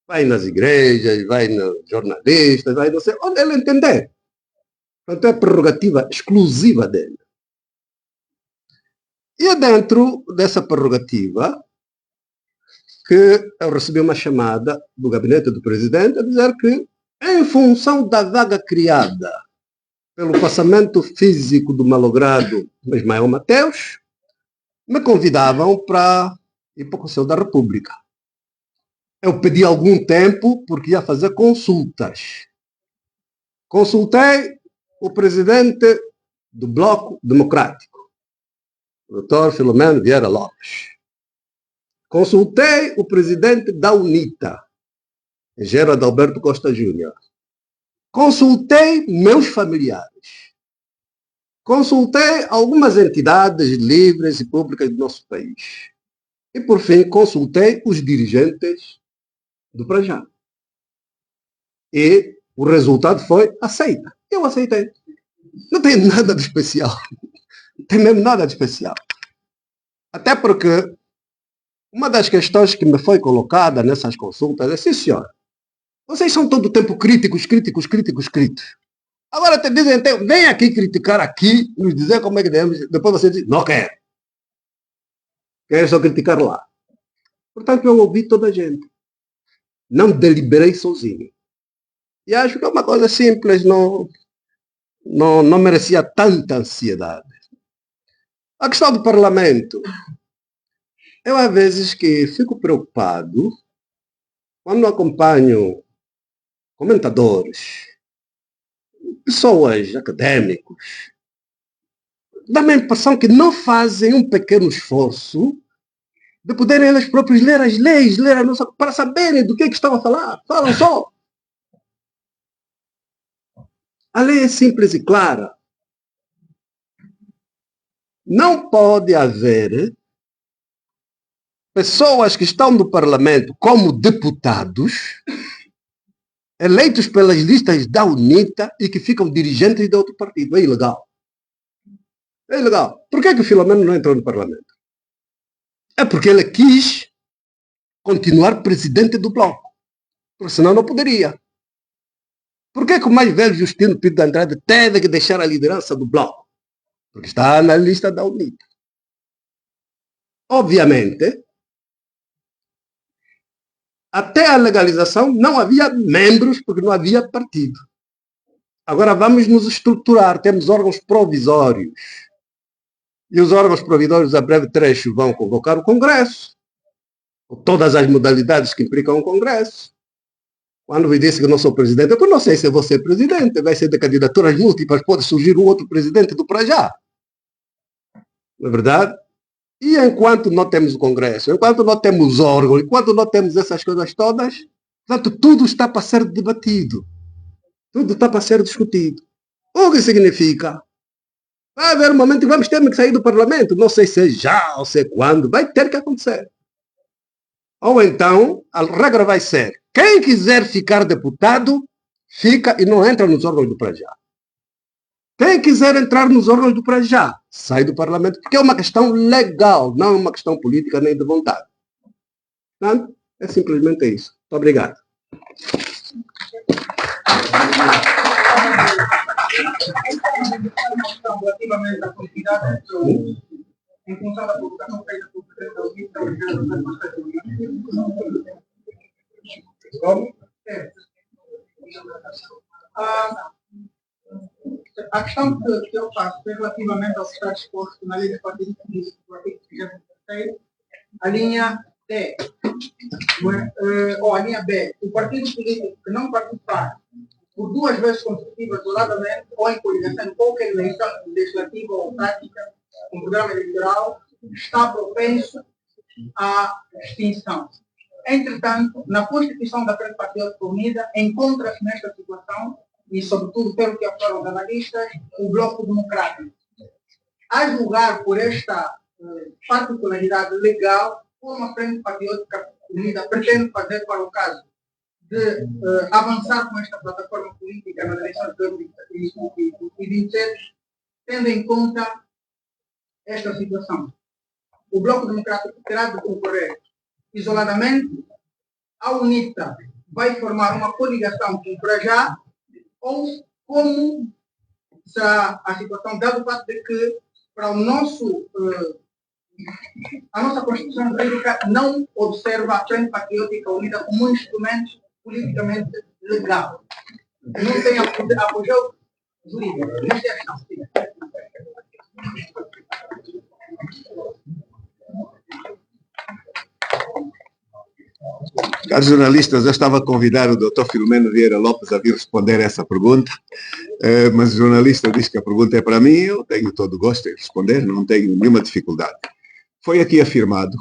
vai nas igrejas, vai nos jornalistas, vai não sei onde ele entender. Portanto, é prerrogativa exclusiva dele. E é dentro dessa prerrogativa que eu recebi uma chamada do gabinete do presidente a dizer que, em função da vaga criada pelo passamento físico do malogrado Ismael Mateus, me convidavam para ir para o Conselho da República. Eu pedi algum tempo porque ia fazer consultas. Consultei o presidente do Bloco Democrático, o Dr. Filomeno Vieira Lopes. Consultei o presidente da UNITA, engenheiro Adalberto Costa Júnior. Consultei meus familiares. Consultei algumas entidades livres e públicas do nosso país. E, por fim, consultei os dirigentes do Prajá. E o resultado foi aceita. Eu aceitei. Não tem nada de especial. Não tem mesmo nada de especial. Até porque uma das questões que me foi colocada nessas consultas é: sim, senhor, vocês são todo o tempo críticos. Agora te dizem, vem aqui criticar aqui, nos dizer como é que devemos, depois você diz, não quero. Quero só criticar lá. Portanto, eu ouvi toda a gente. Não deliberei sozinho. E acho que é uma coisa simples, não merecia tanta ansiedade. A questão do parlamento. Eu, às vezes, que fico preocupado quando acompanho comentadores, pessoas acadêmicos, dá-me a impressão que não fazem um pequeno esforço de poderem eles próprios ler as leis, ler a nossa, para saberem do que estão a falar. Falam só. A lei é simples e clara. Não pode haver pessoas que estão no Parlamento como deputados, eleitos pelas listas da UNITA e que ficam dirigentes de outro partido. É ilegal. É ilegal. Por que o Filomeno não entrou no Parlamento? É porque ele quis continuar presidente do Bloco. Porque senão não poderia. Por que o mais velho Justino Pinto de Andrade teve que deixar a liderança do Bloco? Porque está na lista da UNITA. Obviamente, até a legalização não havia membros, porque não havia partido. Agora vamos nos estruturar, temos órgãos provisórios. E os órgãos provisórios, a breve trecho, vão convocar o Congresso, com todas as modalidades que implicam o Congresso. Quando me disse que não sou presidente, eu não sei se eu vou ser presidente, vai ser de candidaturas múltiplas, pode surgir um outro presidente do para já. Não é verdade? E enquanto não temos o Congresso, enquanto não temos órgãos, enquanto não temos essas coisas todas, portanto, tudo está para ser debatido. Tudo está para ser discutido. O que significa? Vai haver um momento que vamos ter que sair do Parlamento. Não sei se é já ou se é quando. Vai ter que acontecer. Ou então, a regra vai ser: quem quiser ficar deputado, fica e não entra nos órgãos do Prajá. Quem quiser entrar nos órgãos do Prajá, sai do Parlamento, porque é uma questão legal, não é uma questão política nem de vontade. Portanto, é simplesmente isso. Muito obrigado.
Relativamente à quantidade em função da publicação feita pelo Presidente da UNITA, a questão que eu faço é relativamente ao que está disposto na lei de partidos políticos do artigo 33, a linha D, ou a linha B, o partido político que não participar por 2 vezes consecutivas, isoladamente, ou em coligação em qualquer eleição legislativa ou prática, com programa eleitoral, está propenso à extinção. Entretanto, na Constituição da Frente Patriótica Unida, encontra-se nesta situação, e sobretudo pelo que apuram os analistas, o Bloco Democrático. A julgar por esta particularidade legal, como a Frente Patriótica Unida pretende fazer para o caso de avançar com esta plataforma política nas eleições de 2027, tendo em conta esta situação. O Bloco Democrático terá de concorrer isoladamente, a UNITA vai formar uma coligação com o Prajá, ou como será a situação, dado o fato de que, para o nosso, a nossa Constituição República não observa a Frente Patriótica Unida como um instrumento politicamente legal. Não tem apoio jurídico. Esta é a questão.
Caros jornalistas, eu estava a convidar o Dr. Filomeno Vieira Lopes a vir responder essa pergunta, mas o jornalista diz que a pergunta é para mim, eu tenho todo o gosto em responder, não tenho nenhuma dificuldade. Foi aqui afirmado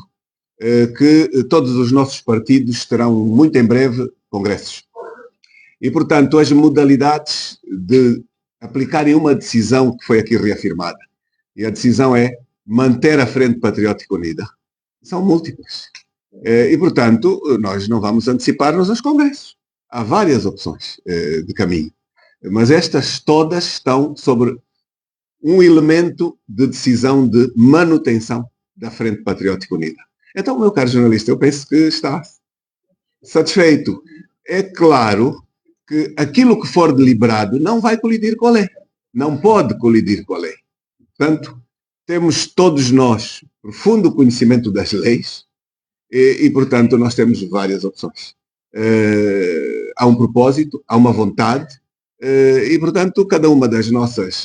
que todos os nossos partidos terão muito em breve congressos. E, portanto, as modalidades de aplicarem uma decisão que foi aqui reafirmada, e a decisão é manter a Frente Patriótica Unida, são múltiplas. E, portanto, nós não vamos antecipar-nos aos congressos. Há várias opções de caminho. Mas estas todas estão sobre um elemento de decisão de manutenção da Frente Patriótica Unida. Então, meu caro jornalista, eu penso que está satisfeito. É claro que aquilo que for deliberado não vai colidir com a lei. Não pode colidir com a lei. Portanto, temos todos nós profundo conhecimento das leis, e, portanto, nós temos várias opções. Há um propósito, há uma vontade, e, portanto, cada uma das nossas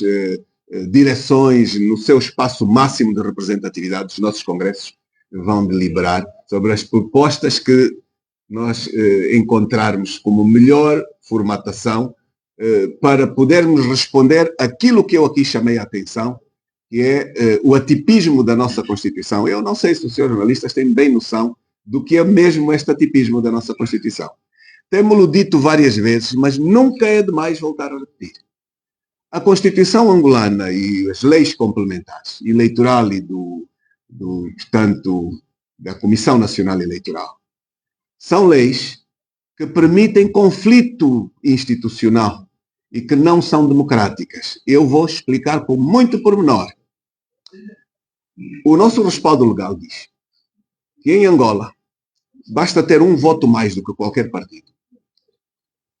direções, no seu espaço máximo de representatividade dos nossos congressos, vão deliberar sobre as propostas que nós encontrarmos como melhor formatação para podermos responder aquilo que eu aqui chamei a atenção, que é o atipismo da nossa Constituição. Eu não sei se os senhores jornalistas têm bem noção do que é mesmo este atipismo da nossa Constituição. Temos-lo dito várias vezes, mas nunca é demais voltar a repetir. A Constituição angolana e as leis complementares, eleitoral e portanto, da Comissão Nacional Eleitoral, são leis que permitem conflito institucional e que não são democráticas. Eu vou explicar com muito pormenor. O nosso respaldo legal diz que em Angola basta ter um voto mais do que qualquer partido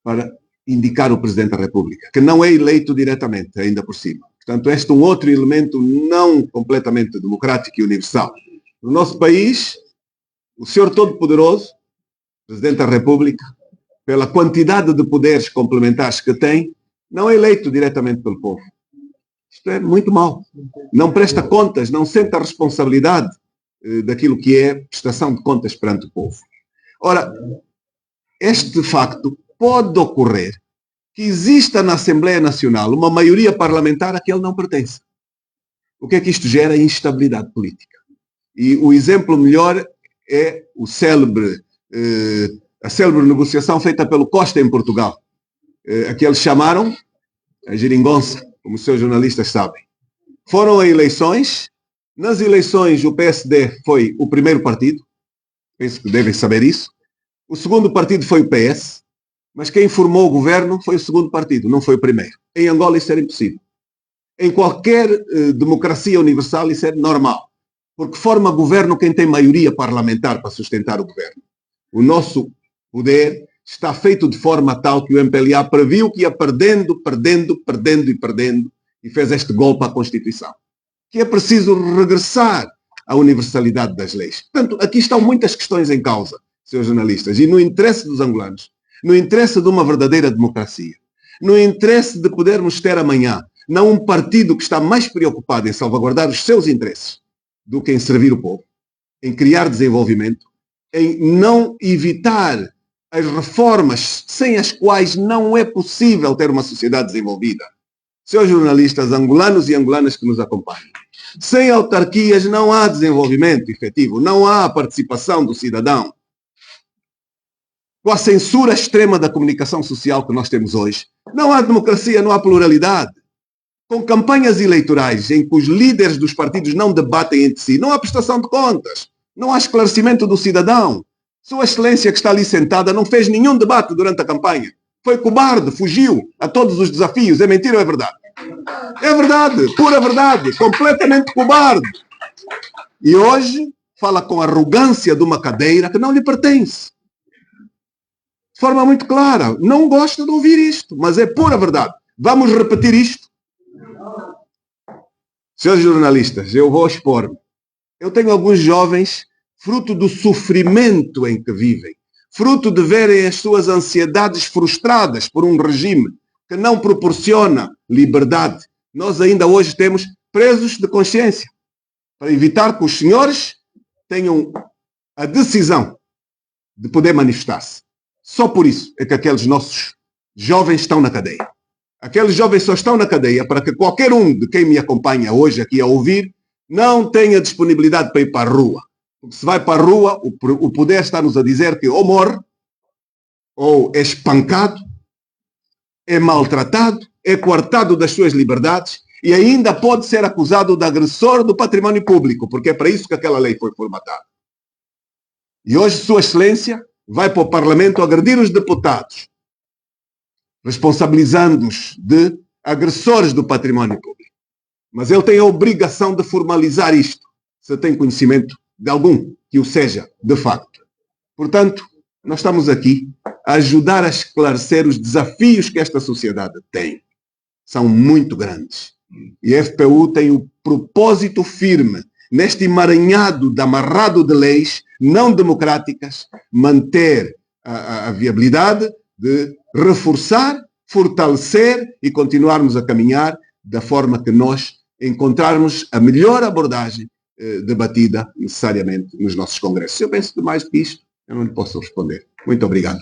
para indicar o Presidente da República, que não é eleito diretamente, ainda por cima. Portanto, este é um outro elemento não completamente democrático e universal. No nosso país, o senhor Todo-Poderoso, Presidente da República, pela quantidade de poderes complementares que tem, não é eleito diretamente pelo povo. Isto é muito mau. Não presta contas, não sente a responsabilidade daquilo que é prestação de contas perante o povo. Ora, este facto pode ocorrer que exista na Assembleia Nacional uma maioria parlamentar a que ele não pertence. O que é que isto gera? Instabilidade política. E o exemplo melhor é a célebre negociação feita pelo Costa em Portugal, a que eles chamaram a geringonça, como os seus jornalistas sabem. Foram a eleições. Nas eleições o PSD foi o primeiro partido, penso que devem saber isso. O segundo partido foi o PS, mas quem formou o governo foi o segundo partido, não foi o primeiro. Em Angola isso era impossível. Em qualquer democracia universal isso é normal, porque forma governo quem tem maioria parlamentar para sustentar o governo. O nosso poder está feito de forma tal que o MPLA previu que ia perdendo e fez este golpe à Constituição. Que é preciso regressar à universalidade das leis. Portanto, aqui estão muitas questões em causa, senhores jornalistas, e no interesse dos angolanos, no interesse de uma verdadeira democracia, no interesse de podermos ter amanhã, não um partido que está mais preocupado em salvaguardar os seus interesses do que em servir o povo, em criar desenvolvimento, em não evitar as reformas sem as quais não é possível ter uma sociedade desenvolvida. Senhores jornalistas angolanos e angolanas que nos acompanham, sem autarquias não há desenvolvimento efetivo, não há participação do cidadão. Com a censura extrema da comunicação social que nós temos hoje, não há democracia, não há pluralidade. Com campanhas eleitorais em que os líderes dos partidos não debatem entre si, não há prestação de contas, não há esclarecimento do cidadão. Sua Excelência que está ali sentada não fez nenhum debate durante a campanha. Foi cobarde, fugiu a todos os desafios. É mentira ou é verdade? É verdade, pura verdade, completamente cobarde. E hoje fala com arrogância de uma cadeira que não lhe pertence. De forma muito clara, não gosta de ouvir isto, mas é pura verdade. Vamos repetir isto. Senhores jornalistas, eu vou expor-me. Eu tenho alguns jovens, fruto do sofrimento em que vivem, fruto de verem as suas ansiedades frustradas por um regime que não proporciona liberdade. Nós ainda hoje temos presos de consciência, para evitar que os senhores tenham a decisão de poder manifestar-se. Só por isso é que aqueles nossos jovens estão na cadeia. Aqueles jovens só estão na cadeia para que qualquer um de quem me acompanha hoje aqui a ouvir não tenha disponibilidade para ir para a rua. Porque se vai para a rua, o poder está-nos a dizer que ou morre, ou é espancado, é maltratado, é coartado das suas liberdades e ainda pode ser acusado de agressor do património público, porque é para isso que aquela lei foi formatada. E hoje Sua Excelência vai para o Parlamento agredir os deputados, responsabilizando-os de agressores do património público. Mas ele tem a obrigação de formalizar isto, se tem conhecimento de algum que o seja, de facto. Portanto, nós estamos aqui a ajudar a esclarecer os desafios que esta sociedade tem. São muito grandes. E a FPU tem o propósito firme, neste emaranhado de amarrado de leis não democráticas, manter a viabilidade de reforçar, fortalecer e continuarmos a caminhar da forma que nós encontrarmos a melhor abordagem debatida necessariamente nos nossos congressos. Eu penso que mais do que isto, eu não lhe posso responder. Muito obrigado.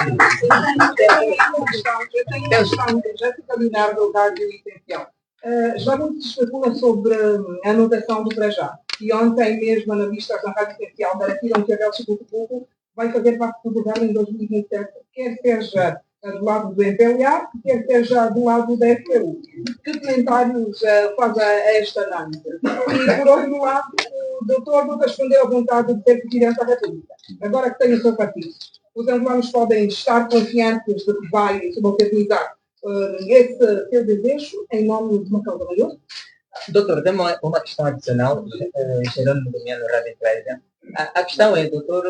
Eu tenho uma questão de Jéssica Leonardo da Extensão. Já muito se especula sobre a anotação do para já. E ontem mesmo analistas na Rádio Essencial garantiram que a Bélgica do Futuro vai fazer parte do governo em 2027, quer seja do lado do MPLA, quer seja do lado da FPU. Que comentários faz a esta análise? E, por outro lado, o doutor nunca escondeu a vontade de ser Presidente da República. Agora que tem o seu partido, os angolanos podem estar confiantes de que vai se materializar esse seu desejo em nome de uma causa maior?
Doutor, tem uma questão adicional, Jerônimo Domiano, Rádio Clássica. A questão é, doutor,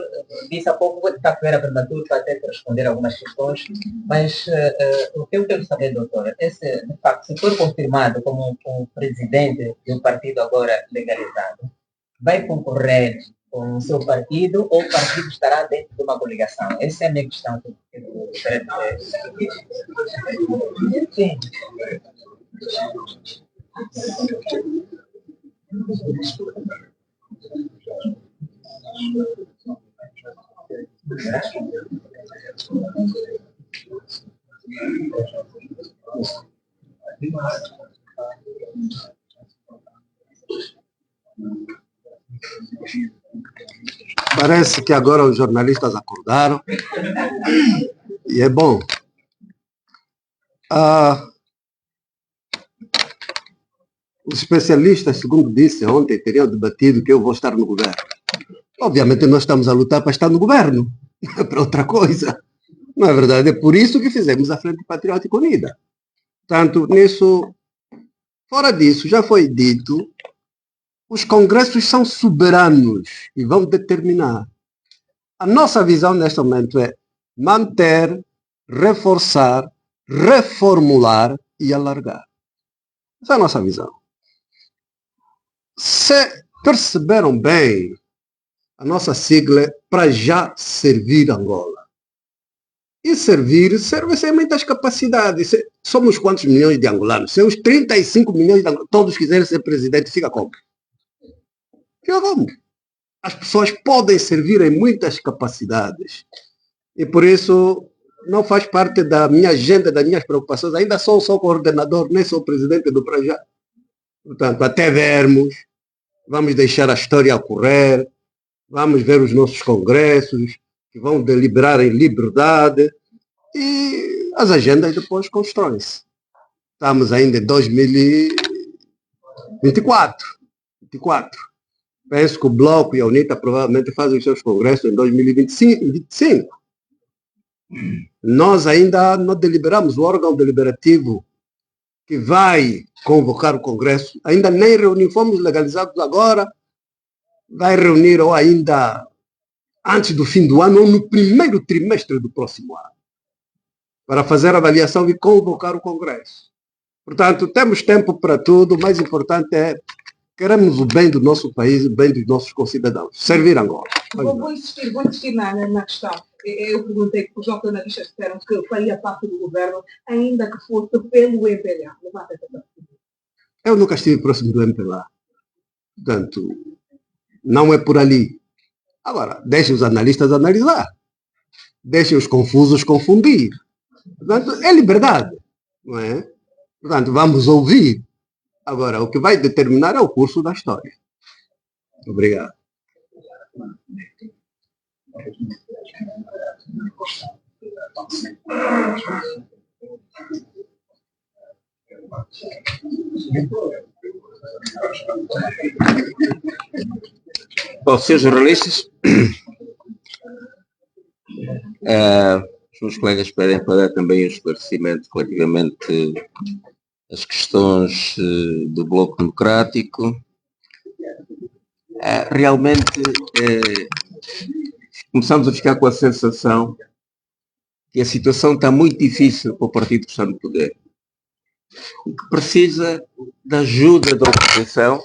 disse há pouco, está-feira prematuro para até responder algumas questões, mas o que eu quero saber, doutor, é se, de facto, se for confirmado como o presidente do partido agora legalizado, vai concorrer com o seu partido ou o partido estará dentro de uma coligação? Essa é a minha questão que eu quero saber. Sim.
Parece que agora os jornalistas acordaram e é bom. Os especialistas, segundo disse ontem, teriam debatido que eu vou estar no governo. Obviamente nós estamos a lutar para estar no governo, não é para outra coisa. Não é verdade? É por isso que fizemos a Frente Patriótica Unida. Portanto, nisso, fora disso, já foi dito, os congressos são soberanos e vão determinar. A nossa visão neste momento é manter, reforçar, reformular e alargar. Essa é a nossa visão. Se perceberam bem, a nossa sigla é para já servir Angola. E servir, serve sem muitas capacidades. Somos quantos milhões de angolanos? Se os 35 milhões de angolanos, todos quiserem ser presidente, fica como? Fica como? As pessoas podem servir em muitas capacidades. E por isso não faz parte da minha agenda, das minhas preocupações. Ainda sou coordenador, nem sou presidente do Prajá. Portanto, até vermos, vamos deixar a história ocorrer, vamos ver os nossos congressos, que vão deliberar em liberdade, e as agendas depois constroem-se. Estamos ainda em 2024. Penso que o Bloco e a UNITA provavelmente fazem os seus congressos em 2025. Nós ainda não deliberamos, o órgão deliberativo que vai convocar o Congresso, ainda nem reuniu, fomos legalizados agora, vai reunir ou ainda antes do fim do ano ou no primeiro trimestre do próximo ano, para fazer a avaliação e convocar o Congresso. Portanto, temos tempo para tudo, o mais importante é queremos o bem do nosso país, o bem dos nossos concidadãos, servir Angola.
Vou insistir na questão. Eu perguntei que os jornalistas disseram que faria parte do governo, ainda que fosse pelo MPLA.
Eu nunca estive próximo do MPLA. Portanto, não é por ali. Agora, deixem os analistas analisar. Deixem os confusos confundir. Portanto, é liberdade. Não é? Portanto, vamos ouvir. Agora, o que vai determinar é o curso da história. Obrigado.
Bom, senhores jornalistas, os meus colegas pedem para dar também um esclarecimento relativamente às questões do Bloco Democrático. Realmente começamos a ficar com a sensação que a situação está muito difícil para o partido que está no poder. O que precisa da ajuda da oposição,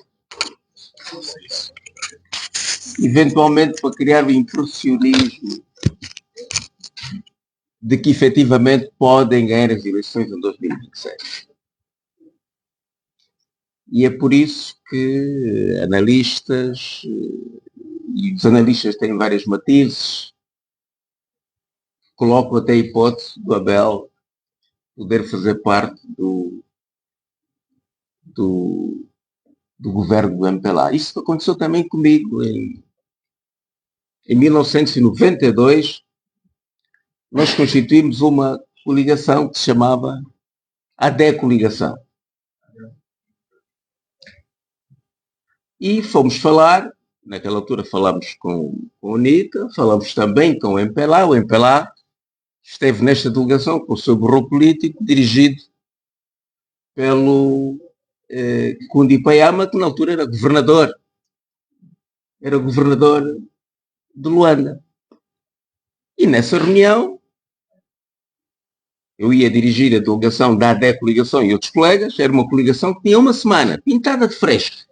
eventualmente para criar o impressionismo de que efetivamente podem ganhar as eleições em 2026. E é por isso que analistas, e os analistas têm vários matizes, coloco até a hipótese do Abel poder fazer parte do governo do MPLA. Isso aconteceu também comigo. Em 1992, nós constituímos uma coligação que se chamava ADE Coligação. E fomos falar, naquela altura falámos com a UNITA, falámos também com o MPLA. O MPLA esteve nesta delegação com o seu burro político, dirigido pelo Kundi Payama, que na altura era governador de Luanda. E nessa reunião, eu ia dirigir a delegação da ADE Coligação e outros colegas. Era uma coligação que tinha uma semana, pintada de fresco.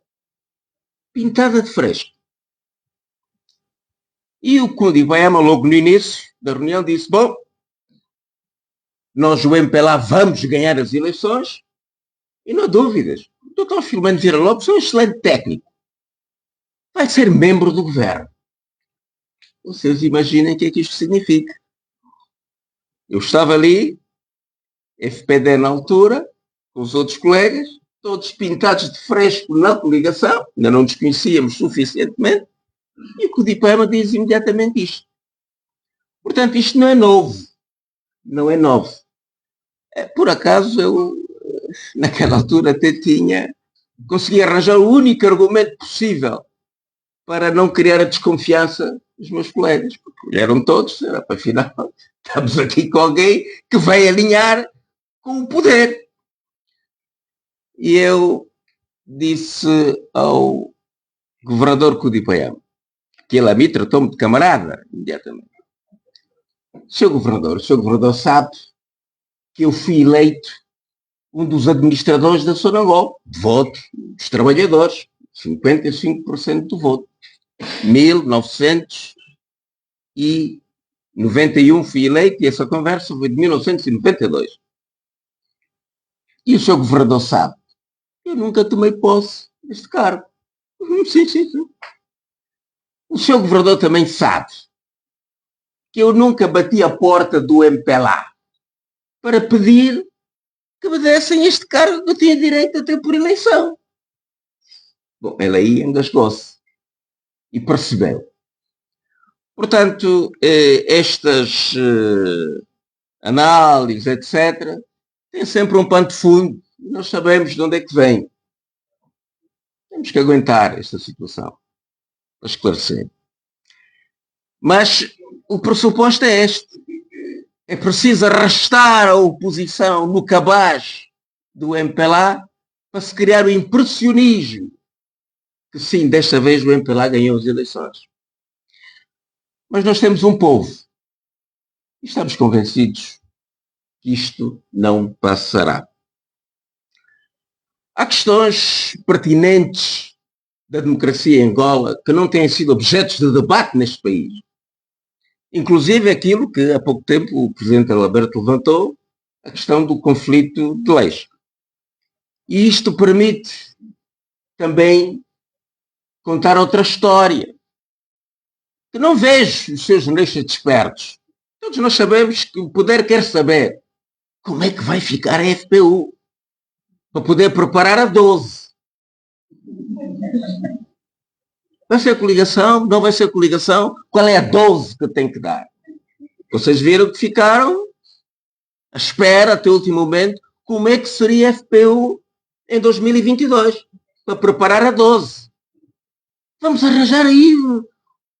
E o Kundi Payama, logo no início da reunião, disse: bom, nós, o MPLA, vamos ganhar as eleições, e não há dúvidas. O Dr. Filomeno Vieira Lopes é um excelente técnico. Vai ser membro do governo. Vocês imaginem o que é que isto significa. Eu estava ali, FPD na altura, com os outros colegas, todos pintados de fresco na coligação, ainda não nos conhecíamos suficientemente, e o Kundi Payama diz imediatamente isto. Portanto, isto não é novo. Não é novo. Por acaso, eu, naquela altura, até consegui arranjar o único argumento possível para não criar a desconfiança dos meus colegas, porque eram todos, era para afinal, estamos aqui com alguém que vai alinhar com o poder. E eu disse ao governador Kundi Payama, que ele a mim tratou-me de camarada, imediatamente. O senhor governador sabe que eu fui eleito um dos administradores da Sonangol, de voto dos trabalhadores, 55% do voto. 1991 fui eleito e essa conversa foi de 1992. E o senhor governador sabe, eu nunca tomei posse deste cargo. Sim. O senhor governador também sabe que eu nunca bati a porta do MPLA para pedir que me dessem este cargo que eu tinha direito a ter por eleição. Bom, ele aí engasgou-se e percebeu. Portanto, estas análises, etc., têm sempre um pano de fundo. Nós sabemos de onde é que vem. Temos que aguentar esta situação para esclarecer. Mas o pressuposto é este. É preciso arrastar a oposição no cabaz do MPLA para se criar o impressionismo que sim, desta vez o MPLA ganhou as eleições. Mas nós temos um povo e estamos convencidos que isto não passará. Há questões pertinentes da democracia em Angola que não têm sido objetos de debate neste país. Inclusive aquilo que há pouco tempo o Presidente Alberto levantou, a questão do conflito de leis. E isto permite também contar outra história, que não vejo os seus jornalistas despertos. Todos nós sabemos que o poder quer saber como é que vai ficar a FPU para poder preparar a 12. Vai ser coligação? Não vai ser coligação? Qual é a 12 que tem que dar? Vocês viram que ficaram à espera até o último momento como é que seria a FPU em 2022 para preparar a 12. Vamos arranjar aí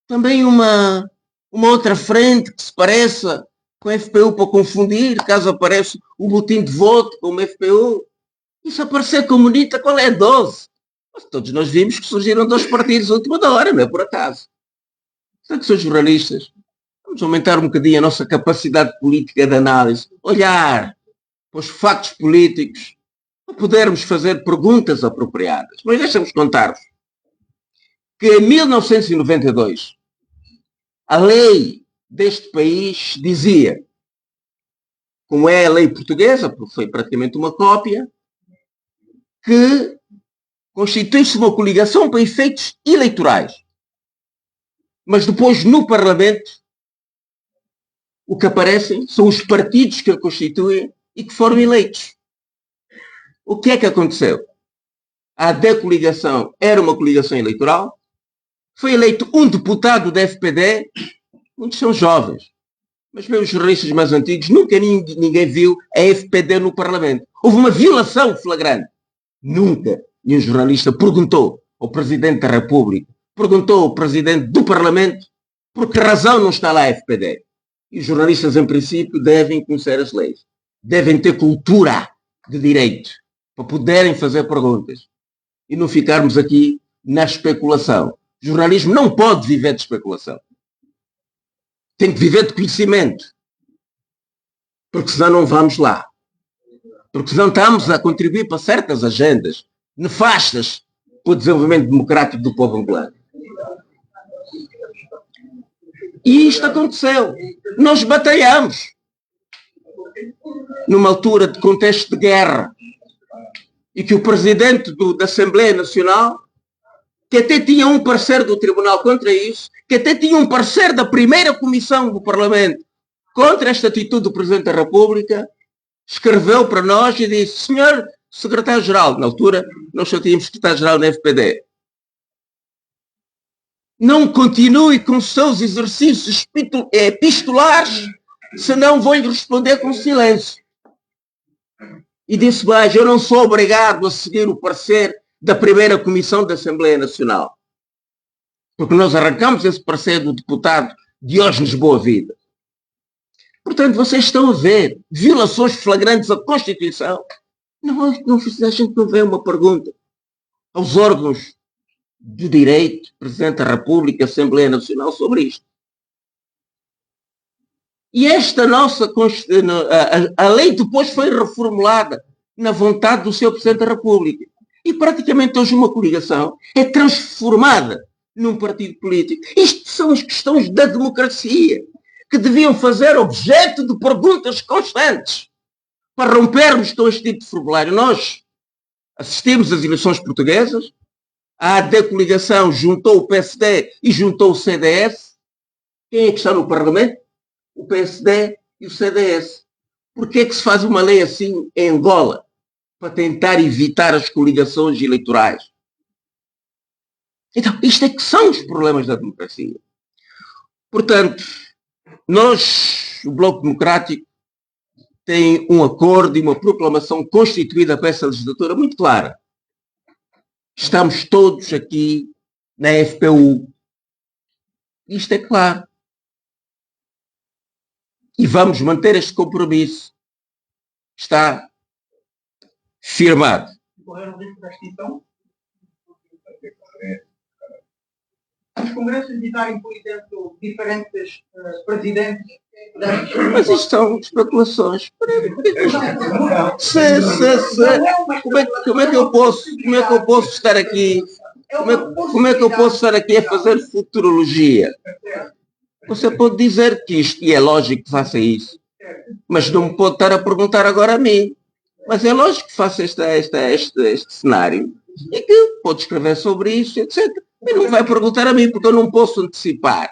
também uma outra frente que se pareça com a FPU para confundir, caso apareça o boletim de voto com uma FPU. E se aparecer comunista, qual é a 12? Todos nós vimos que surgiram 2 partidos à última hora, não é por acaso. Portanto, são jornalistas. Vamos aumentar um bocadinho a nossa capacidade política de análise, olhar para os factos políticos, para podermos fazer perguntas apropriadas. Mas deixa-nos contar-vos que em 1992 a lei deste país dizia, como é a lei portuguesa, porque foi praticamente uma cópia, que constitui-se uma coligação para efeitos eleitorais. Mas depois, no Parlamento, O que aparecem são os partidos que a constituem e que foram eleitos. O que é que aconteceu? A decoligação era uma coligação eleitoral, foi eleito um deputado da FPD, muitos são jovens, mas meus jornalistas mais antigos, nunca ninguém viu a FPD no Parlamento. Houve uma violação flagrante. Nunca nenhum jornalista perguntou ao Presidente da República, perguntou ao Presidente do Parlamento por que razão não está lá a FPD. E os jornalistas, em princípio, devem conhecer as leis. Devem ter cultura de direito para poderem fazer perguntas. E não ficarmos aqui na especulação. O jornalismo não pode viver de especulação. Tem que viver de conhecimento. Porque senão não vamos lá. Porque senão estamos a contribuir para certas agendas nefastas para o desenvolvimento democrático do povo angolano. E isto aconteceu. Nós batalhamos. Numa altura de contexto de guerra. E que o presidente da Assembleia Nacional, que até tinha um parecer do Tribunal contra isso, que até tinha um parecer da primeira comissão do Parlamento contra esta atitude do Presidente da República, escreveu para nós e disse: senhor secretário-geral, na altura nós só tínhamos secretário-geral da FPD, não continue com os seus exercícios epistolares, senão vou-lhe responder com silêncio. E disse mais: eu não sou obrigado a seguir o parecer da primeira comissão da Assembleia Nacional, porque nós arrancamos esse parecer do deputado Diógenes Boa-Vida. Portanto, vocês estão a ver violações flagrantes à Constituição. A gente não vê uma pergunta aos órgãos de direito, Presidente da República, Assembleia Nacional, sobre isto. E esta nossa a lei depois foi reformulada na vontade do Sr. Presidente da República. E praticamente hoje uma coligação é transformada num partido político. Isto são as questões da democracia, que deviam fazer objeto de perguntas constantes para rompermos com este tipo de formulário. Nós assistimos às eleições portuguesas, a decoligação juntou o PSD e juntou o CDS. Quem é que está no Parlamento? O PSD e o CDS. Por que é que se faz uma lei assim em Angola? Para tentar evitar as coligações eleitorais. Então, isto é que são os problemas da democracia. Portanto, nós, o Bloco Democrático, tem um acordo e uma proclamação constituída para essa legislatura muito clara. Estamos todos aqui na FPU. Isto é claro. E vamos manter este compromisso. Está firmado.
Correr o risco da extinção? Os congressos editarem, por exemplo, diferentes presidentes.
Mas isto são especulações. Como é que eu posso estar aqui? Como é que eu posso estar aqui a fazer futurologia? Você pode dizer que isto, e é lógico que faça isso, mas não me pode estar a perguntar agora a mim. Mas é lógico que faça este cenário e que pode escrever sobre isso, etc. E não vai perguntar a mim, porque eu não posso antecipar.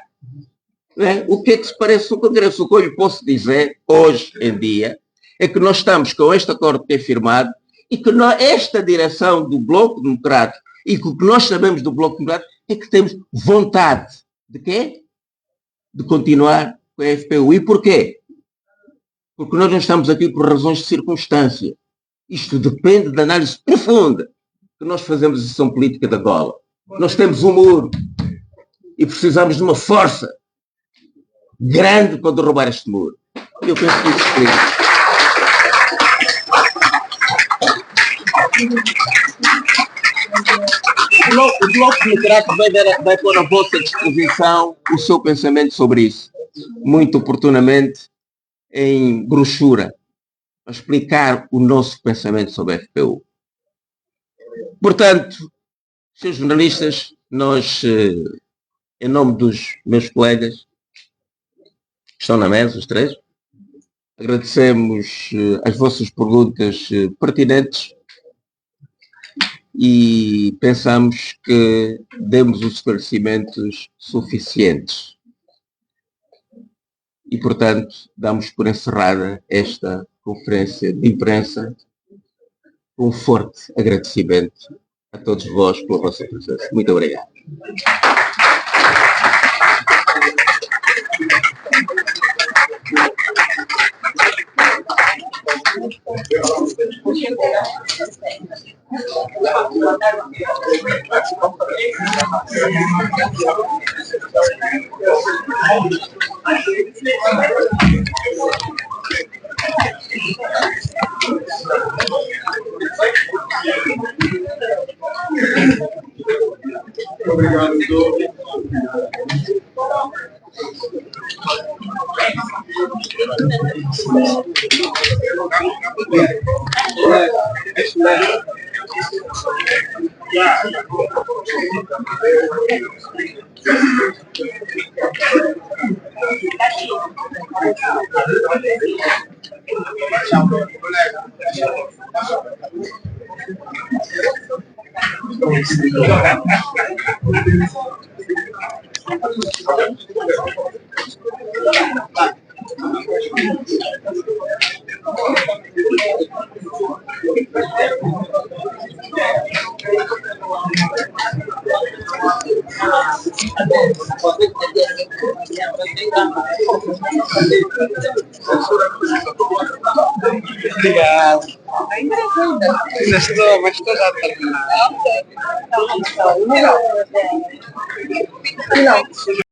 Não é? O que é que se parece um Congresso? O que eu lhe posso dizer, hoje em dia, é que nós estamos com este acordo que é firmado e que esta direção do Bloco Democrático e que o que nós sabemos do Bloco Democrático é que temos vontade de quê? De continuar com a FPU. E porquê? Porque nós não estamos aqui por razões de circunstância. Isto depende da análise profunda que nós fazemos a gestão política da Angola. Nós temos um muro e precisamos de uma força grande para derrubar este muro. Eu penso que isso explica. O Bloco Democrático vai pôr à vossa disposição o seu pensamento sobre isso, muito oportunamente em brochura, para explicar o nosso pensamento sobre a FPU. Portanto, senhores jornalistas, nós, em nome dos meus colegas, que estão na mesa, os três, agradecemos as vossas perguntas pertinentes e pensamos que demos os esclarecimentos suficientes. e, portanto, damos por encerrada esta conferência de imprensa com um forte agradecimento a todos vós pela vossa presença. Muito obrigado.
Obrigado, doutor.
Obrigado. Ainda estou, mas estou já a terminar. Não.